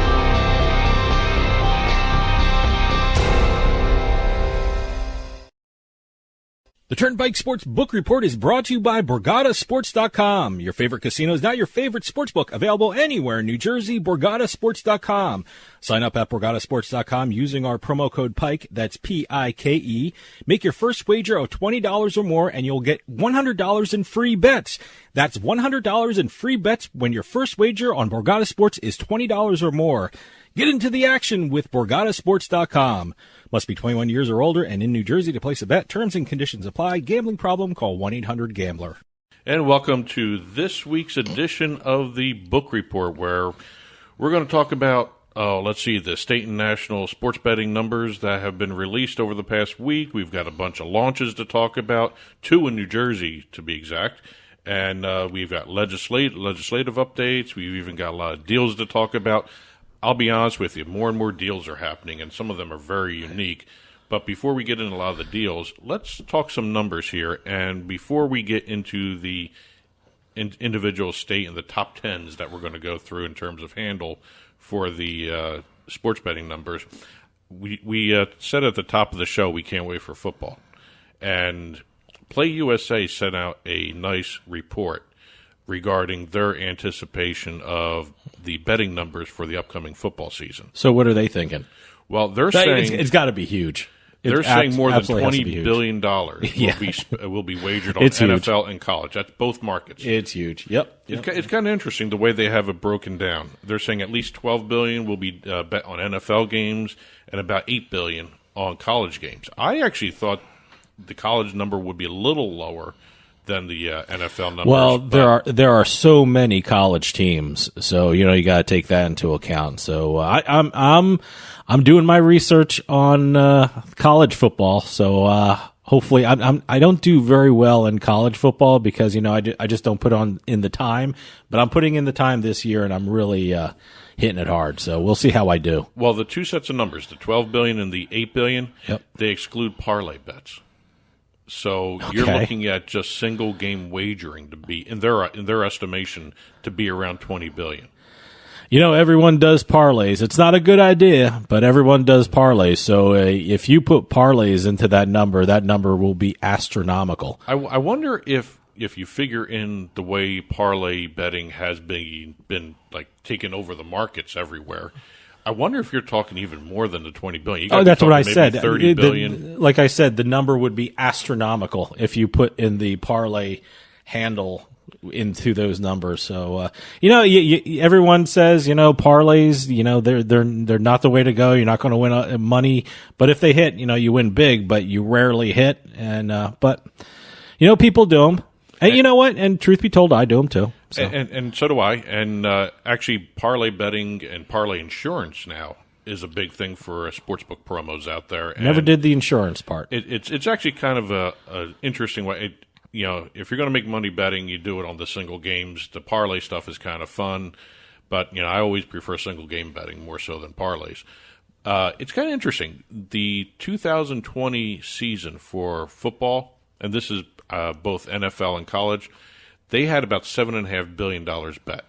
The Turnpike Sports Book Report is brought to you by BorgataSports.com. Your favorite casino is now your favorite sportsbook. Available anywhere in New Jersey, BorgataSports.com. Sign up at BorgataSports.com using our promo code PIKE, that's P-I-K-E. Make your first wager of $20 or more and you'll get $100 in free bets. That's $100 in free bets when your first wager on Borgata Sports is $20 or more. Get into the action with BorgataSports.com. Must be 21 years or older and in New Jersey to place a bet. Terms and conditions apply. Gambling problem? Call 1-800-GAMBLER. And welcome to this week's edition of the Book Report, where we're going to talk about, the state and national sports betting numbers that have been released over the past week. We've got a bunch of launches to talk about, 2 in New Jersey to be exact. And we've got legislative updates. We've even got a lot of deals to talk about. I'll be honest with you, more and more deals are happening, and some of them are very unique. But before we get into a lot of the deals, let's talk some numbers here. And before we get into the individual state and the top 10s that we're going to go through in terms of handle for the sports betting numbers, we said at the top of the show we can't wait for football. And Play USA sent out a nice report regarding their anticipation of the betting numbers for the upcoming football season. So what are they thinking? Well, they're saying it's got to be huge. They're saying more than $20 billion will be wagered on NFL and college. That's both markets. It's huge. Yep. It's kind of interesting the way they have it broken down. They're saying at least $12 billion will be bet on NFL games and about $8 billion on college games. I actually thought the college number would be a little lower than the NFL numbers. Well, there are so many college teams, so you got to take that into account. So I'm doing my research on college football. So hopefully, I don't do very well in college football because I just don't put on in the time. But I'm putting in the time this year, and I'm really hitting it hard. So we'll see how I do. Well, the 2 sets of numbers, the $12 billion and the $8 billion, they exclude parlay bets. So you're looking at just single game wagering to be in their estimation to be around $20 billion. Everyone does parlays. It's not a good idea, but everyone does parlays. So if you put parlays into that number will be astronomical. I wonder if you figure in the way parlay betting has been like taking over the markets everywhere. I wonder if you're talking even more than the $20 billion. That's what I said. $30 billion. Like I said, the number would be astronomical if you put in the parlay handle into those numbers. So everyone says parlays, they're not the way to go. You're not going to win money, but if they hit, you win big, but you rarely hit. And but people do them. And you know what? And truth be told, I do them too. So. And so do I. And actually, parlay betting and parlay insurance now is a big thing for sportsbook promos out there. And never did the insurance part. It's actually kind of a interesting way. If you're going to make money betting, you do it on the single games. The parlay stuff is kind of fun, but I always prefer single game betting more so than parlays. It's kind of interesting. The 2020 season for football, and this is both NFL and college, they had about $7.5 billion bet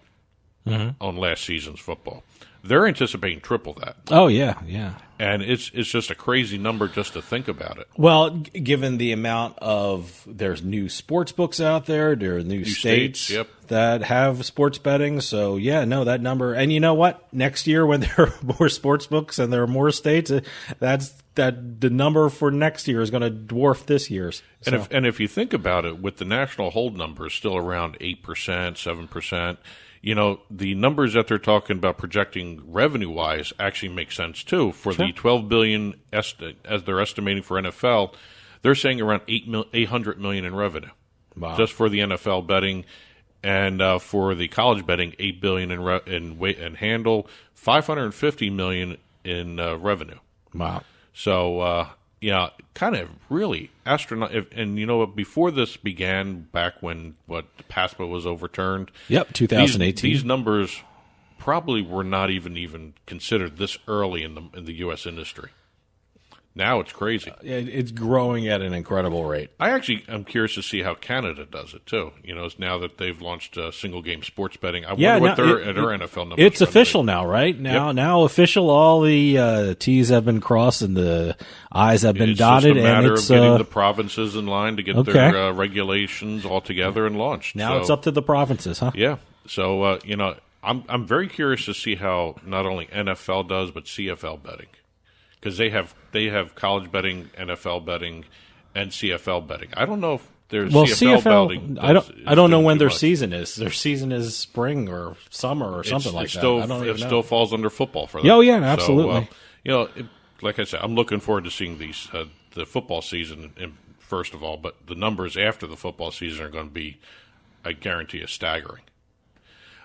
on last season's football. They're anticipating triple that. Oh, yeah. And it's just a crazy number just to think about it. Well, given the amount of there's new sports books out there are new states that have sports betting. So, that number. And you know what? Next year when there are more sports books and there are more states, the number for next year is going to dwarf this year's. So. And if you think about it, with the national hold numbers still around 8%, 7%, the numbers that they're talking about projecting revenue-wise actually make sense too. For the $12 billion as they're estimating for NFL, they're saying around $800 million in revenue, just for the NFL betting, and for the college betting, $8 billion in handle, $550 million in revenue. Wow! So kind of really astronomical. And before this began, back when PASPA was overturned. Yep, 2018. These numbers probably were not even considered this early in the U.S. industry. Now it's crazy. It's growing at an incredible rate. I'm curious to see how Canada does it too. Now that they've launched single game sports betting. I wonder what their NFL numbers. It's official now, right? Now official. All the T's have been crossed and the I's have been dotted. It's just a matter of getting the provinces in line to get their regulations all together and launched. Now it's up to the provinces, huh? Yeah. So I'm very curious to see how not only NFL does but CFL betting. Because they have college betting, NFL betting, and CFL betting. I don't know if there's CFL betting. I don't know when their season is. Their season is spring or summer or something like that. I don't even know. It still falls under football for them. Oh yeah, absolutely. So, like I said, I'm looking forward to seeing these the football season first of all, but the numbers after the football season are going to be, I guarantee, staggering.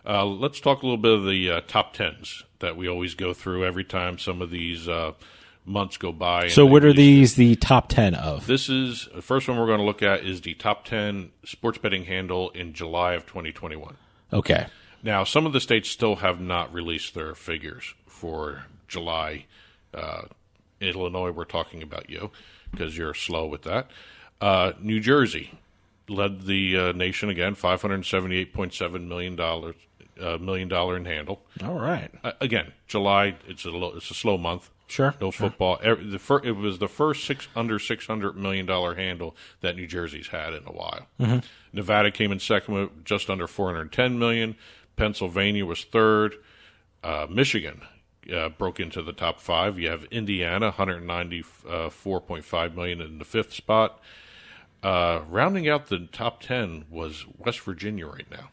Let's talk a little bit of the top tens that we always go through every time some of these months go by. So what are these the top 10 of? This is the first one we're going to look at is the top 10 sports betting handle in July of 2021. Okay. Now, some of the states still have not released their figures for July. Illinois, we're talking about you because you're slow with that. New Jersey led the nation again, $578.7 million in handle. All right. Again, July, it's a slow month. Sure. No football. It was the first under $600 million handle that New Jersey's had in a while. Mm-hmm. Nevada came in second with just under $410 million. Pennsylvania was third. Michigan broke into the top five. You have Indiana, $194.5 million in the fifth spot. Rounding out the top 10 was West Virginia right now.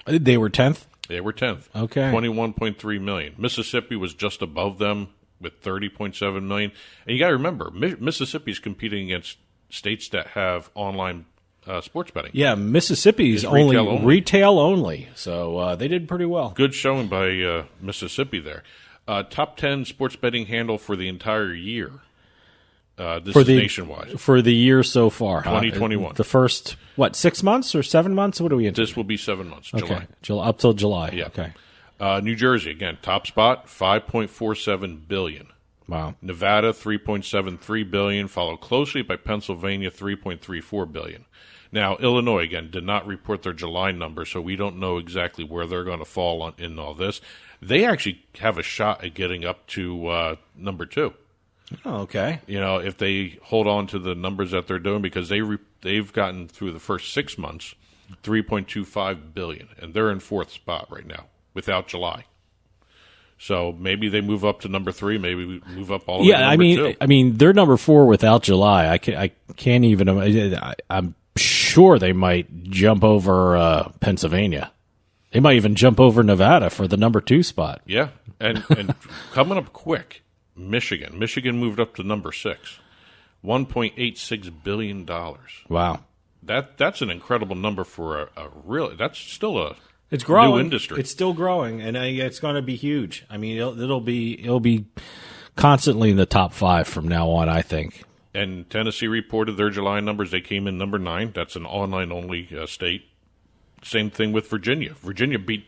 They were 10th? They were 10th. Okay. $21.3 million. Mississippi was just above them with $30.7 million. And you got to remember, Mississippi's competing against states that have online sports betting. Yeah, Mississippi's only retail only. So they did pretty well. Good showing by Mississippi there. Top 10 sports betting handle for the entire year. This is nationwide. For the year so far. 2021. The first, 6 months or 7 months? What are we into? This will be 7 months, okay. July. Up till July. Yeah. Okay. New Jersey, again, top spot, $5.47 billion. Wow. Nevada, $3.73 billion, followed closely by Pennsylvania, $3.34 billion. Now, Illinois, again, did not report their July number, so we don't know exactly where they're going to fall in all this. They actually have a shot at getting up to number 2. Oh, okay. If they hold on to the numbers that they're doing, because they've gotten through the first 6 months, $3.25 billion, and they're in fourth spot right now without July. So maybe they move up to number 3. Maybe we move up all the way to number 2. I mean, they're number 4 without July. I can't even. I'm sure they might jump over Pennsylvania. They might even jump over Nevada for the number 2 spot. Yeah, and coming up quick, Michigan. Michigan moved up to number 6, $1.86 billion. Wow. That's an incredible number for a real. That's still a it's growing. New industry. It's still growing, and it's going to be huge. I mean, it'll be constantly in the top 5 from now on, I think. And Tennessee reported their July numbers. They came in number 9. That's an online-only state. Same thing with Virginia. Virginia beat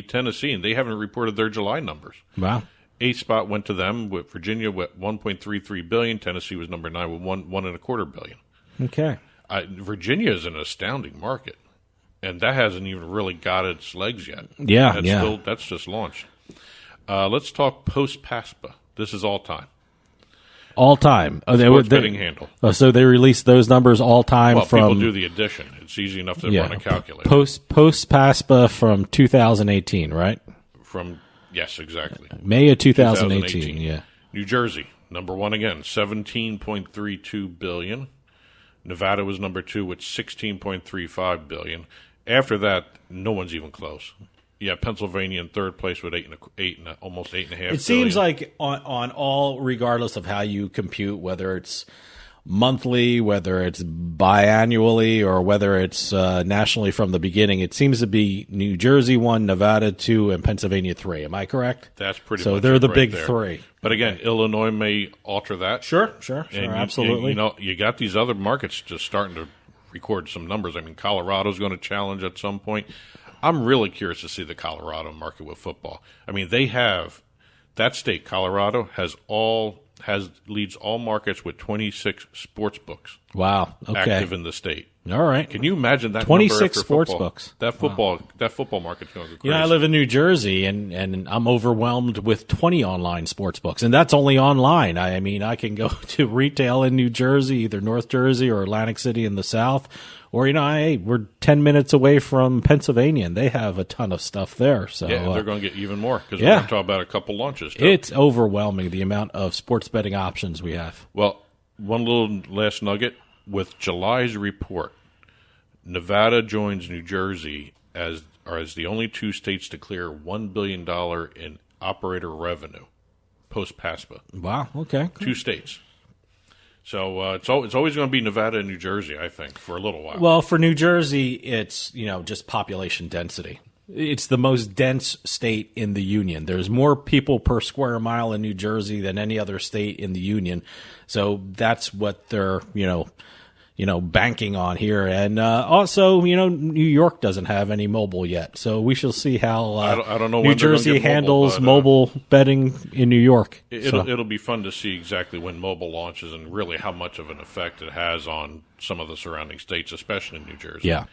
Tennessee, and they haven't reported their July numbers. Wow. 8th spot went to them, with Virginia with $1.33 billion. Tennessee was number 9 with $1.25 billion. Okay. Virginia is an astounding market, and that hasn't even really got its legs yet. Yeah, That's just launched. Let's talk post-PASPA. This is all time. All time. Sports betting handle. So they released those numbers all time well, from. People do the addition. It's easy enough to run a calculator. Post PASPA from 2018, right? Yes, exactly. May of 2018. Yeah. New Jersey, number 1 again, $17.32 billion. Nevada was number 2 with $16.35 billion. After that, no one's even close. Yeah, Pennsylvania in 3rd place with almost $8.5 billion. It seems like on all, regardless of how you compute, whether it's monthly, whether it's biannually, or whether it's nationally from the beginning, it seems to be New Jersey 1, Nevada 2, and Pennsylvania 3. Am I correct? That's pretty much so they're the right big there. 3. But again, Illinois may alter that. Sure, absolutely. You got these other markets just starting to record some numbers. I mean, Colorado's going to challenge at some point. I'm really curious to see the Colorado market with football. I mean, they have that state, Colorado, leads all markets with 26 sports books. Wow. Okay. Active in the state. All right. Can you imagine that? 26 sports books. That football market's going to go crazy. I live in New Jersey, and I'm overwhelmed with 20 online sports books, and that's only online. I mean, I can go to retail in New Jersey, either North Jersey or Atlantic City in the South, or we're 10 minutes away from Pennsylvania, and they have a ton of stuff there. So yeah, they're going to get even more because we're going to talk about a couple launches. Too. It's overwhelming the amount of sports betting options we have. Well, one little last nugget with July's report. Nevada joins New Jersey as the only 2 states to clear $1 billion in operator revenue post-PASPA. Wow, okay. Cool. 2 states. So it's always going to be Nevada and New Jersey, I think, for a little while. Well, for New Jersey, it's just population density. It's the most dense state in the union. There's more people per square mile in New Jersey than any other state in the union. So that's what they're banking on here. And also, New York doesn't have any mobile yet. So we shall see how I don't know New Jersey handles mobile betting in New York. It'll be fun to see exactly when mobile launches and really how much of an effect it has on some of the surrounding states, especially in New Jersey. Yeah.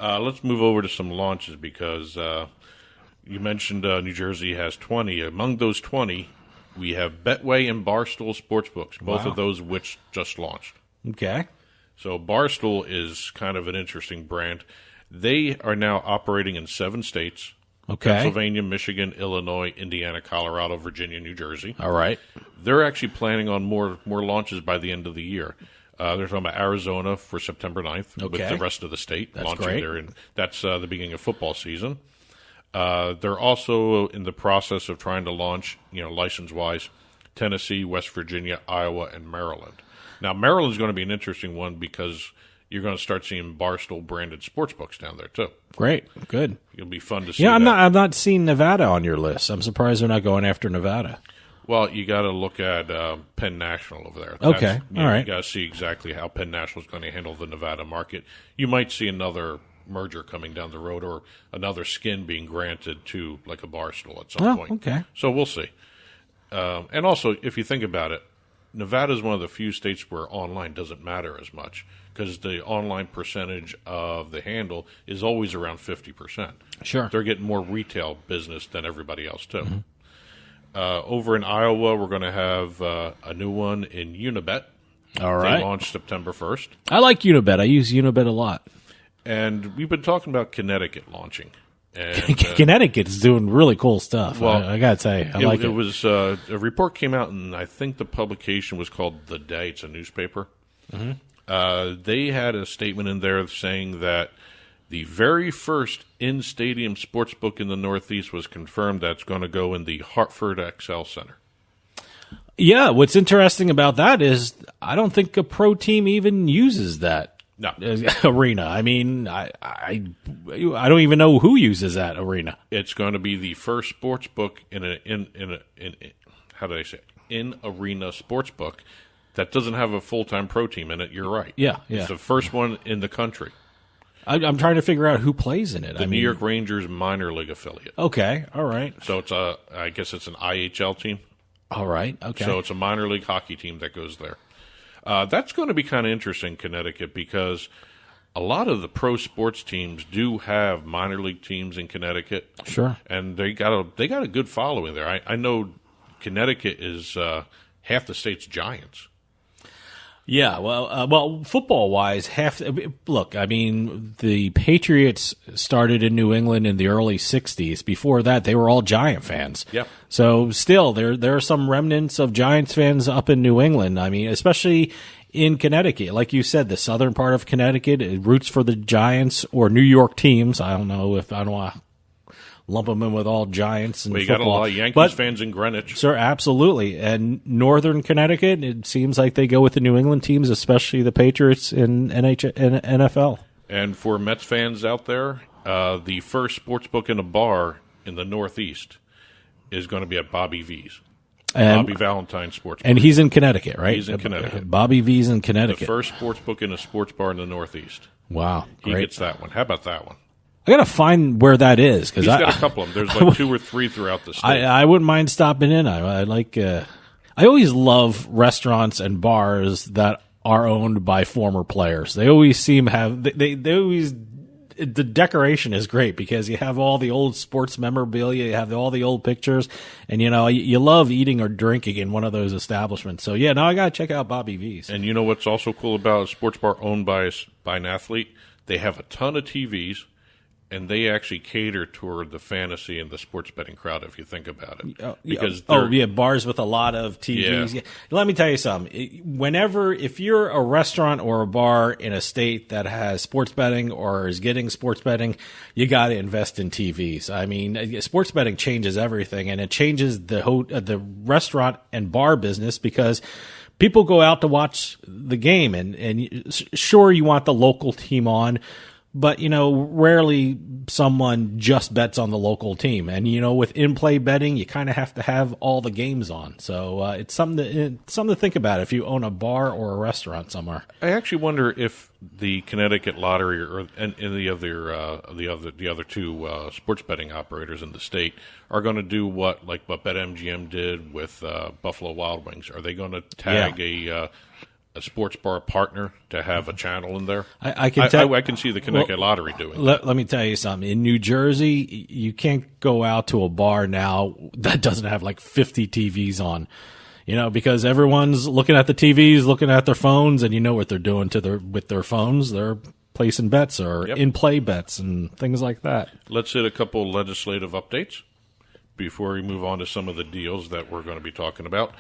Let's move over to some launches because you mentioned New Jersey has 20. Among those 20, we have Betway and Barstool Sportsbooks, both of those which just launched. Okay. So Barstool is kind of an interesting brand. They are now operating in 7 states. Okay. Pennsylvania, Michigan, Illinois, Indiana, Colorado, Virginia, New Jersey. All right. They're actually planning on more launches by the end of the year. They're talking about Arizona for September 9th with the rest of the state launching great. there. And that's the beginning of football season. They're also in the process of trying to launch, license-wise, Tennessee, West Virginia, Iowa, and Maryland. Now, Maryland's going to be an interesting one because you're going to start seeing Barstool-branded sportsbooks down there, too. Great. Good. It'll be fun to see Yeah, that. I'm not seeing Nevada on your list. I'm surprised they're not going after Nevada. Well, you got to look at Penn National over there. Okay, all right. You got to see exactly how Penn National is going to handle the Nevada market. You might see another merger coming down the road or another skin being granted to like a Barstool at some point. Okay. So we'll see. And also, if you think about it, Nevada is one of the few states where online doesn't matter as much because the online percentage of the handle is always around 50%. Sure. They're getting more retail business than everybody else, too. Mm-hmm. Over in Iowa, we're going to have a new one in Unibet. All right. They launched September 1st. I like Unibet. I use Unibet a lot. And we've been talking about Connecticut launching. And, Connecticut is doing really cool stuff. Well, I got to say, I like it. It was a report came out, and I think the publication was called The Day. It's a newspaper. Mm-hmm. They had a statement in there saying that the very first in-stadium sportsbook in the Northeast was confirmed that's going to go in the Hartford XL Center. Yeah, what's interesting about that is I don't think a pro team even uses that arena. I mean, I don't even know who uses that arena. It's going to be the first sportsbook in how do I say it? In arena sportsbook that doesn't have a full-time pro team in it. You're right. Yeah. It's the first one in the country. I'm trying to figure out who plays in it. The New York Rangers minor league affiliate. Okay, all right. So it's I guess it's an IHL team. All right, okay. So it's a minor league hockey team that goes there. That's going to be kind of interesting, Connecticut, because a lot of the pro sports teams do have minor league teams in Connecticut. Sure. And they got a good following there. I know Connecticut is half the state's Giants. Yeah, well, football-wise, look, I mean, the Patriots started in New England in the early 60s. Before that, they were all Giant fans. Yep. So still, there are some remnants of Giants fans up in New England. I mean, especially in Connecticut. Like you said, the southern part of Connecticut, it roots for the Giants or New York teams. I don't know if I don't want to lump them in with all Giants and you football. got a lot of Yankees fans in Greenwich. Sir, absolutely. And northern Connecticut, it seems like they go with the New England teams, especially the Patriots in NFL. And for Mets fans out there, the first sportsbook in a bar in the Northeast is going to be at Bobby V's. Bobby Valentine Sports Bar. And he's in Connecticut, right? He's in Connecticut. Bobby V's in Connecticut. The first sportsbook in a sports bar in the Northeast. Wow, great. He gets that one. How about that one? I got to find where that is. He's got a couple of them. There's like 2 or 3 throughout the state. I wouldn't mind stopping in. I like. I always love restaurants and bars that are owned by former players. They always seem they always. The decoration is great because you have all the old sports memorabilia, you have all the old pictures, and you love eating or drinking in one of those establishments. So yeah, now I got to check out Bobby V's. And you know what's also cool about a sports bar owned by an athlete? They have a ton of TVs. And they actually cater toward the fantasy and the sports betting crowd, if you think about it. Because bars with a lot of TVs. Yeah. Let me tell you something. If you're a restaurant or a bar in a state that has sports betting or is getting sports betting, you got to invest in TVs. I mean, sports betting changes everything, and it changes the restaurant and bar business because people go out to watch the game, and sure, you want the local team on. But, rarely someone just bets on the local team. And, with in-play betting, you kind of have to have all the games on. So it's something to think about if you own a bar or a restaurant somewhere. I actually wonder if the Connecticut Lottery and the other 2 sports betting operators in the state are going to do what BetMGM did with Buffalo Wild Wings. Are they going to tag a sports bar partner to have a channel in there? I can see the Connecticut Lottery doing that. Let me tell you something. In New Jersey, you can't go out to a bar now that doesn't have like 50 TVs on, because everyone's looking at the TVs, looking at their phones, and you know what they're doing with their phones. They're placing bets or in-play bets and things like that. Let's hit a couple legislative updates before we move on to some of the deals that we're going to be talking about.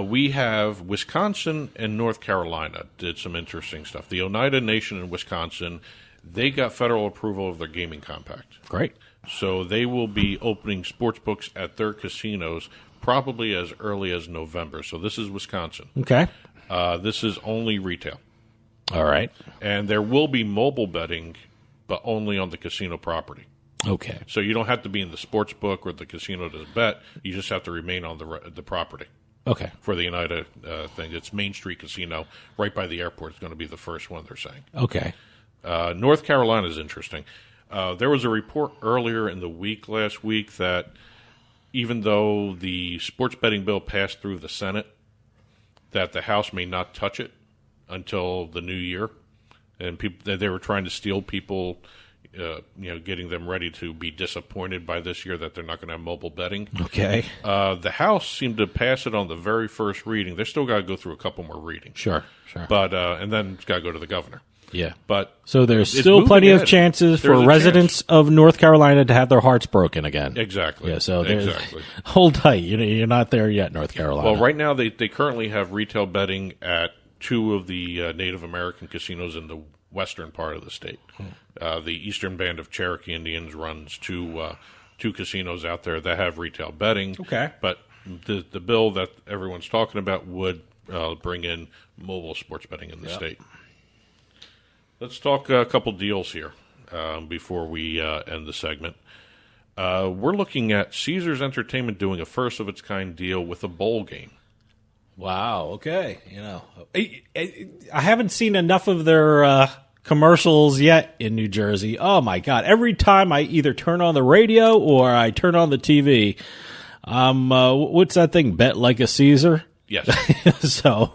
We have Wisconsin and North Carolina did some interesting stuff. The Oneida Nation in Wisconsin, they got federal approval of their gaming compact. Great. So they will be opening sports books at their casinos probably as early as November. So this is Wisconsin. Okay. This is only retail. All right. And there will be mobile betting, but only on the casino property. Okay. So you don't have to be in the sports book or the casino to bet. You just have to remain on the property. Okay. For the Oneida thing. It's Main Street Casino right by the airport. It's going to be the first one, they're saying. Okay. North Carolina is interesting. There was a report earlier in the week, last week, that even though the sports betting bill passed through the Senate, that the House may not touch it until the new year. And they were trying to steal people, getting them ready to be disappointed by this year that they're not going to have mobile betting. Okay. The House seemed to pass it on the very first reading. They still got to go through a couple more readings. Sure. But and then it's got to go to the governor. Yeah. But so there's still plenty of chances for residents of North Carolina to have their hearts broken again. Exactly. Yeah. So hold tight. You're not there yet, North Carolina. Well, right now they currently have retail betting at two of the Native American casinos in the western part of the state. The Eastern Band of Cherokee Indians runs two casinos out there that have retail betting. Okay. But the bill that everyone's talking about would bring in mobile sports betting in the state. Let's talk a couple deals here before we end the segment. We're looking at Caesars Entertainment doing a first-of-its-kind deal with a bowl game. Wow. Okay. I haven't seen enough of their commercials yet in New Jersey. Oh my God! Every time I either turn on the radio or I turn on the TV, what's that thing? Bet like a Caesar. Yes. So,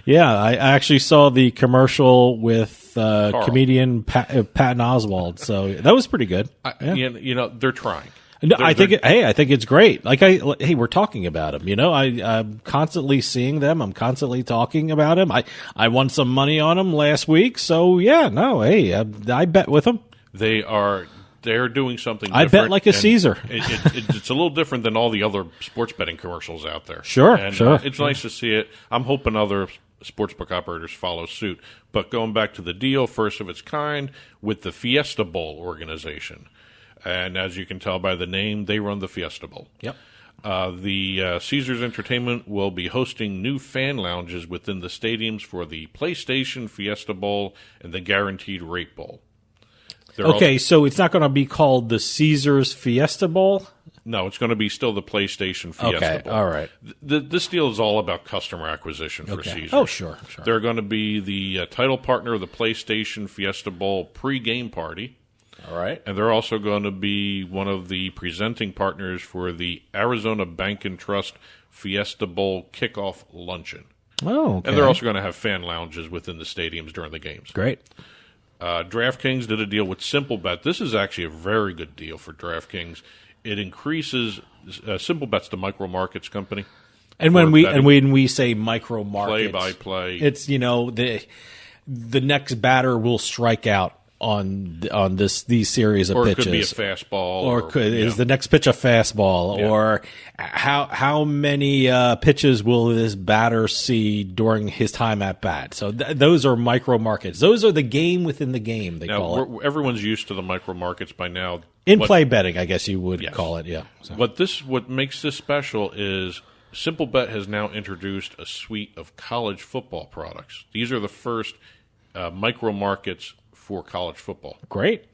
yeah, I actually saw the commercial with comedian Patton Oswalt. So that was pretty good. They're trying. No, I think it's great. We're talking about him. I'm constantly seeing them. I'm constantly talking about him. I won some money on him last week. So I bet with them. They're doing something I different. bet like a Caesar. It's a little different than all the other sports betting commercials out there. Sure. It's nice to see it. I'm hoping other sportsbook operators follow suit. But going back to the deal, first of its kind, with the Fiesta Bowl organization. And as you can tell by the name, they run the Fiesta Bowl. Yep. The Caesars Entertainment will be hosting new fan lounges within the stadiums for the PlayStation Fiesta Bowl and the Guaranteed Rate Bowl. So it's not going to be called the Caesars Fiesta Bowl? No, it's going to be still the PlayStation Fiesta Bowl. All right. This deal is all about customer acquisition for Caesars. Oh, sure. They're going to be the title partner of the PlayStation Fiesta Bowl pre-game party. All right. And they're also going to be one of the presenting partners for the Arizona Bank and Trust Fiesta Bowl kickoff luncheon. Oh, okay. And they're also going to have fan lounges within the stadiums during the games. Great. DraftKings did a deal with SimpleBet. This is actually a very good deal for DraftKings. It increases SimpleBet's the micro markets company. And when we say micro markets, play by play, it's the next batter will strike out on these series of pitches. Or it could be a fastball. Or is the next pitch a fastball? Yeah. Or how many pitches will this batter see during his time at bat? So those are micro markets. Those are the game within the game, they call it. Everyone's used to the micro markets by now. In-play betting, I guess you would call it, yeah. So. What makes this special is SimpleBet has now introduced a suite of college football products. These are the first micro markets for college football. Great.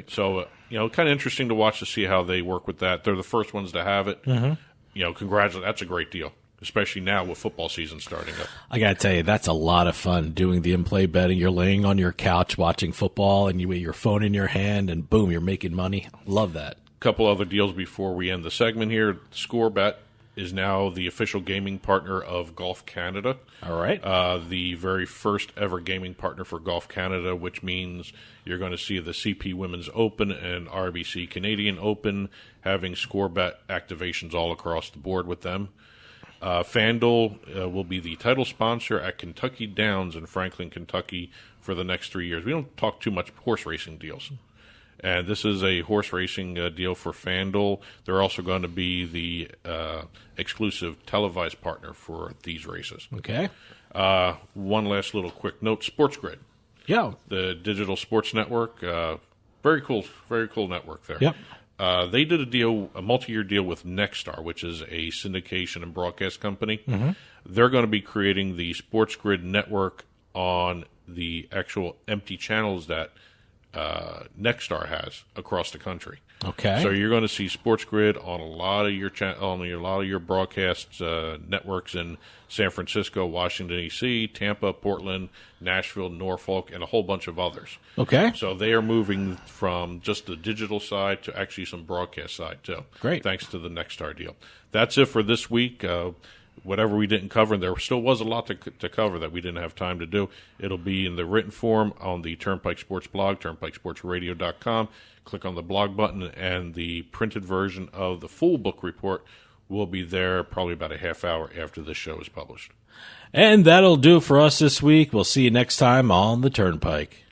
So, kind of interesting to watch to see how they work with that. They're the first ones to have it. Mm-hmm. Congratulations. That's a great deal, especially now with football season starting up. I got to tell you, that's a lot of fun doing the in-play betting. You're laying on your couch watching football, and you with your phone in your hand, and boom, you're making money. Love that. A couple other deals before we end the segment here. ScoreBet is now the official gaming partner of Golf Canada. All right. The very first ever gaming partner for Golf Canada, which means you're going to see the CP Women's Open and RBC Canadian Open having ScoreBet activations all across the board with them. FanDuel will be the title sponsor at Kentucky Downs in Franklin, Kentucky for the next 3 years. We don't talk too much horse racing deals. And this is a horse racing deal for FanDuel. They're also going to be the exclusive televised partner for these races. Okay. One last little quick note. SportsGrid. Yeah. The digital sports network. Very cool network there. Yep. They did a multi-year deal with Nexstar, which is a syndication and broadcast company. Mm-hmm. They're going to be creating the SportsGrid network on the actual empty channels that Nexstar has across the country. Okay. So you're going to see SportsGrid on a lot of your broadcast networks in San Francisco, Washington D.C., Tampa, Portland, Nashville, Norfolk, and a whole bunch of others. Okay. So they are moving from just the digital side to actually some broadcast side too. Great. Thanks to the Nexstar deal. That's it for this week. Whatever we didn't cover, and there still was a lot to cover that we didn't have time to do. It'll be in the written form on the Turnpike Sports blog, turnpikesportsradio.com. Click on the blog button, and the printed version of the full book report will be there probably about a half hour after this show is published. And that'll do it for us this week. We'll see you next time on the Turnpike.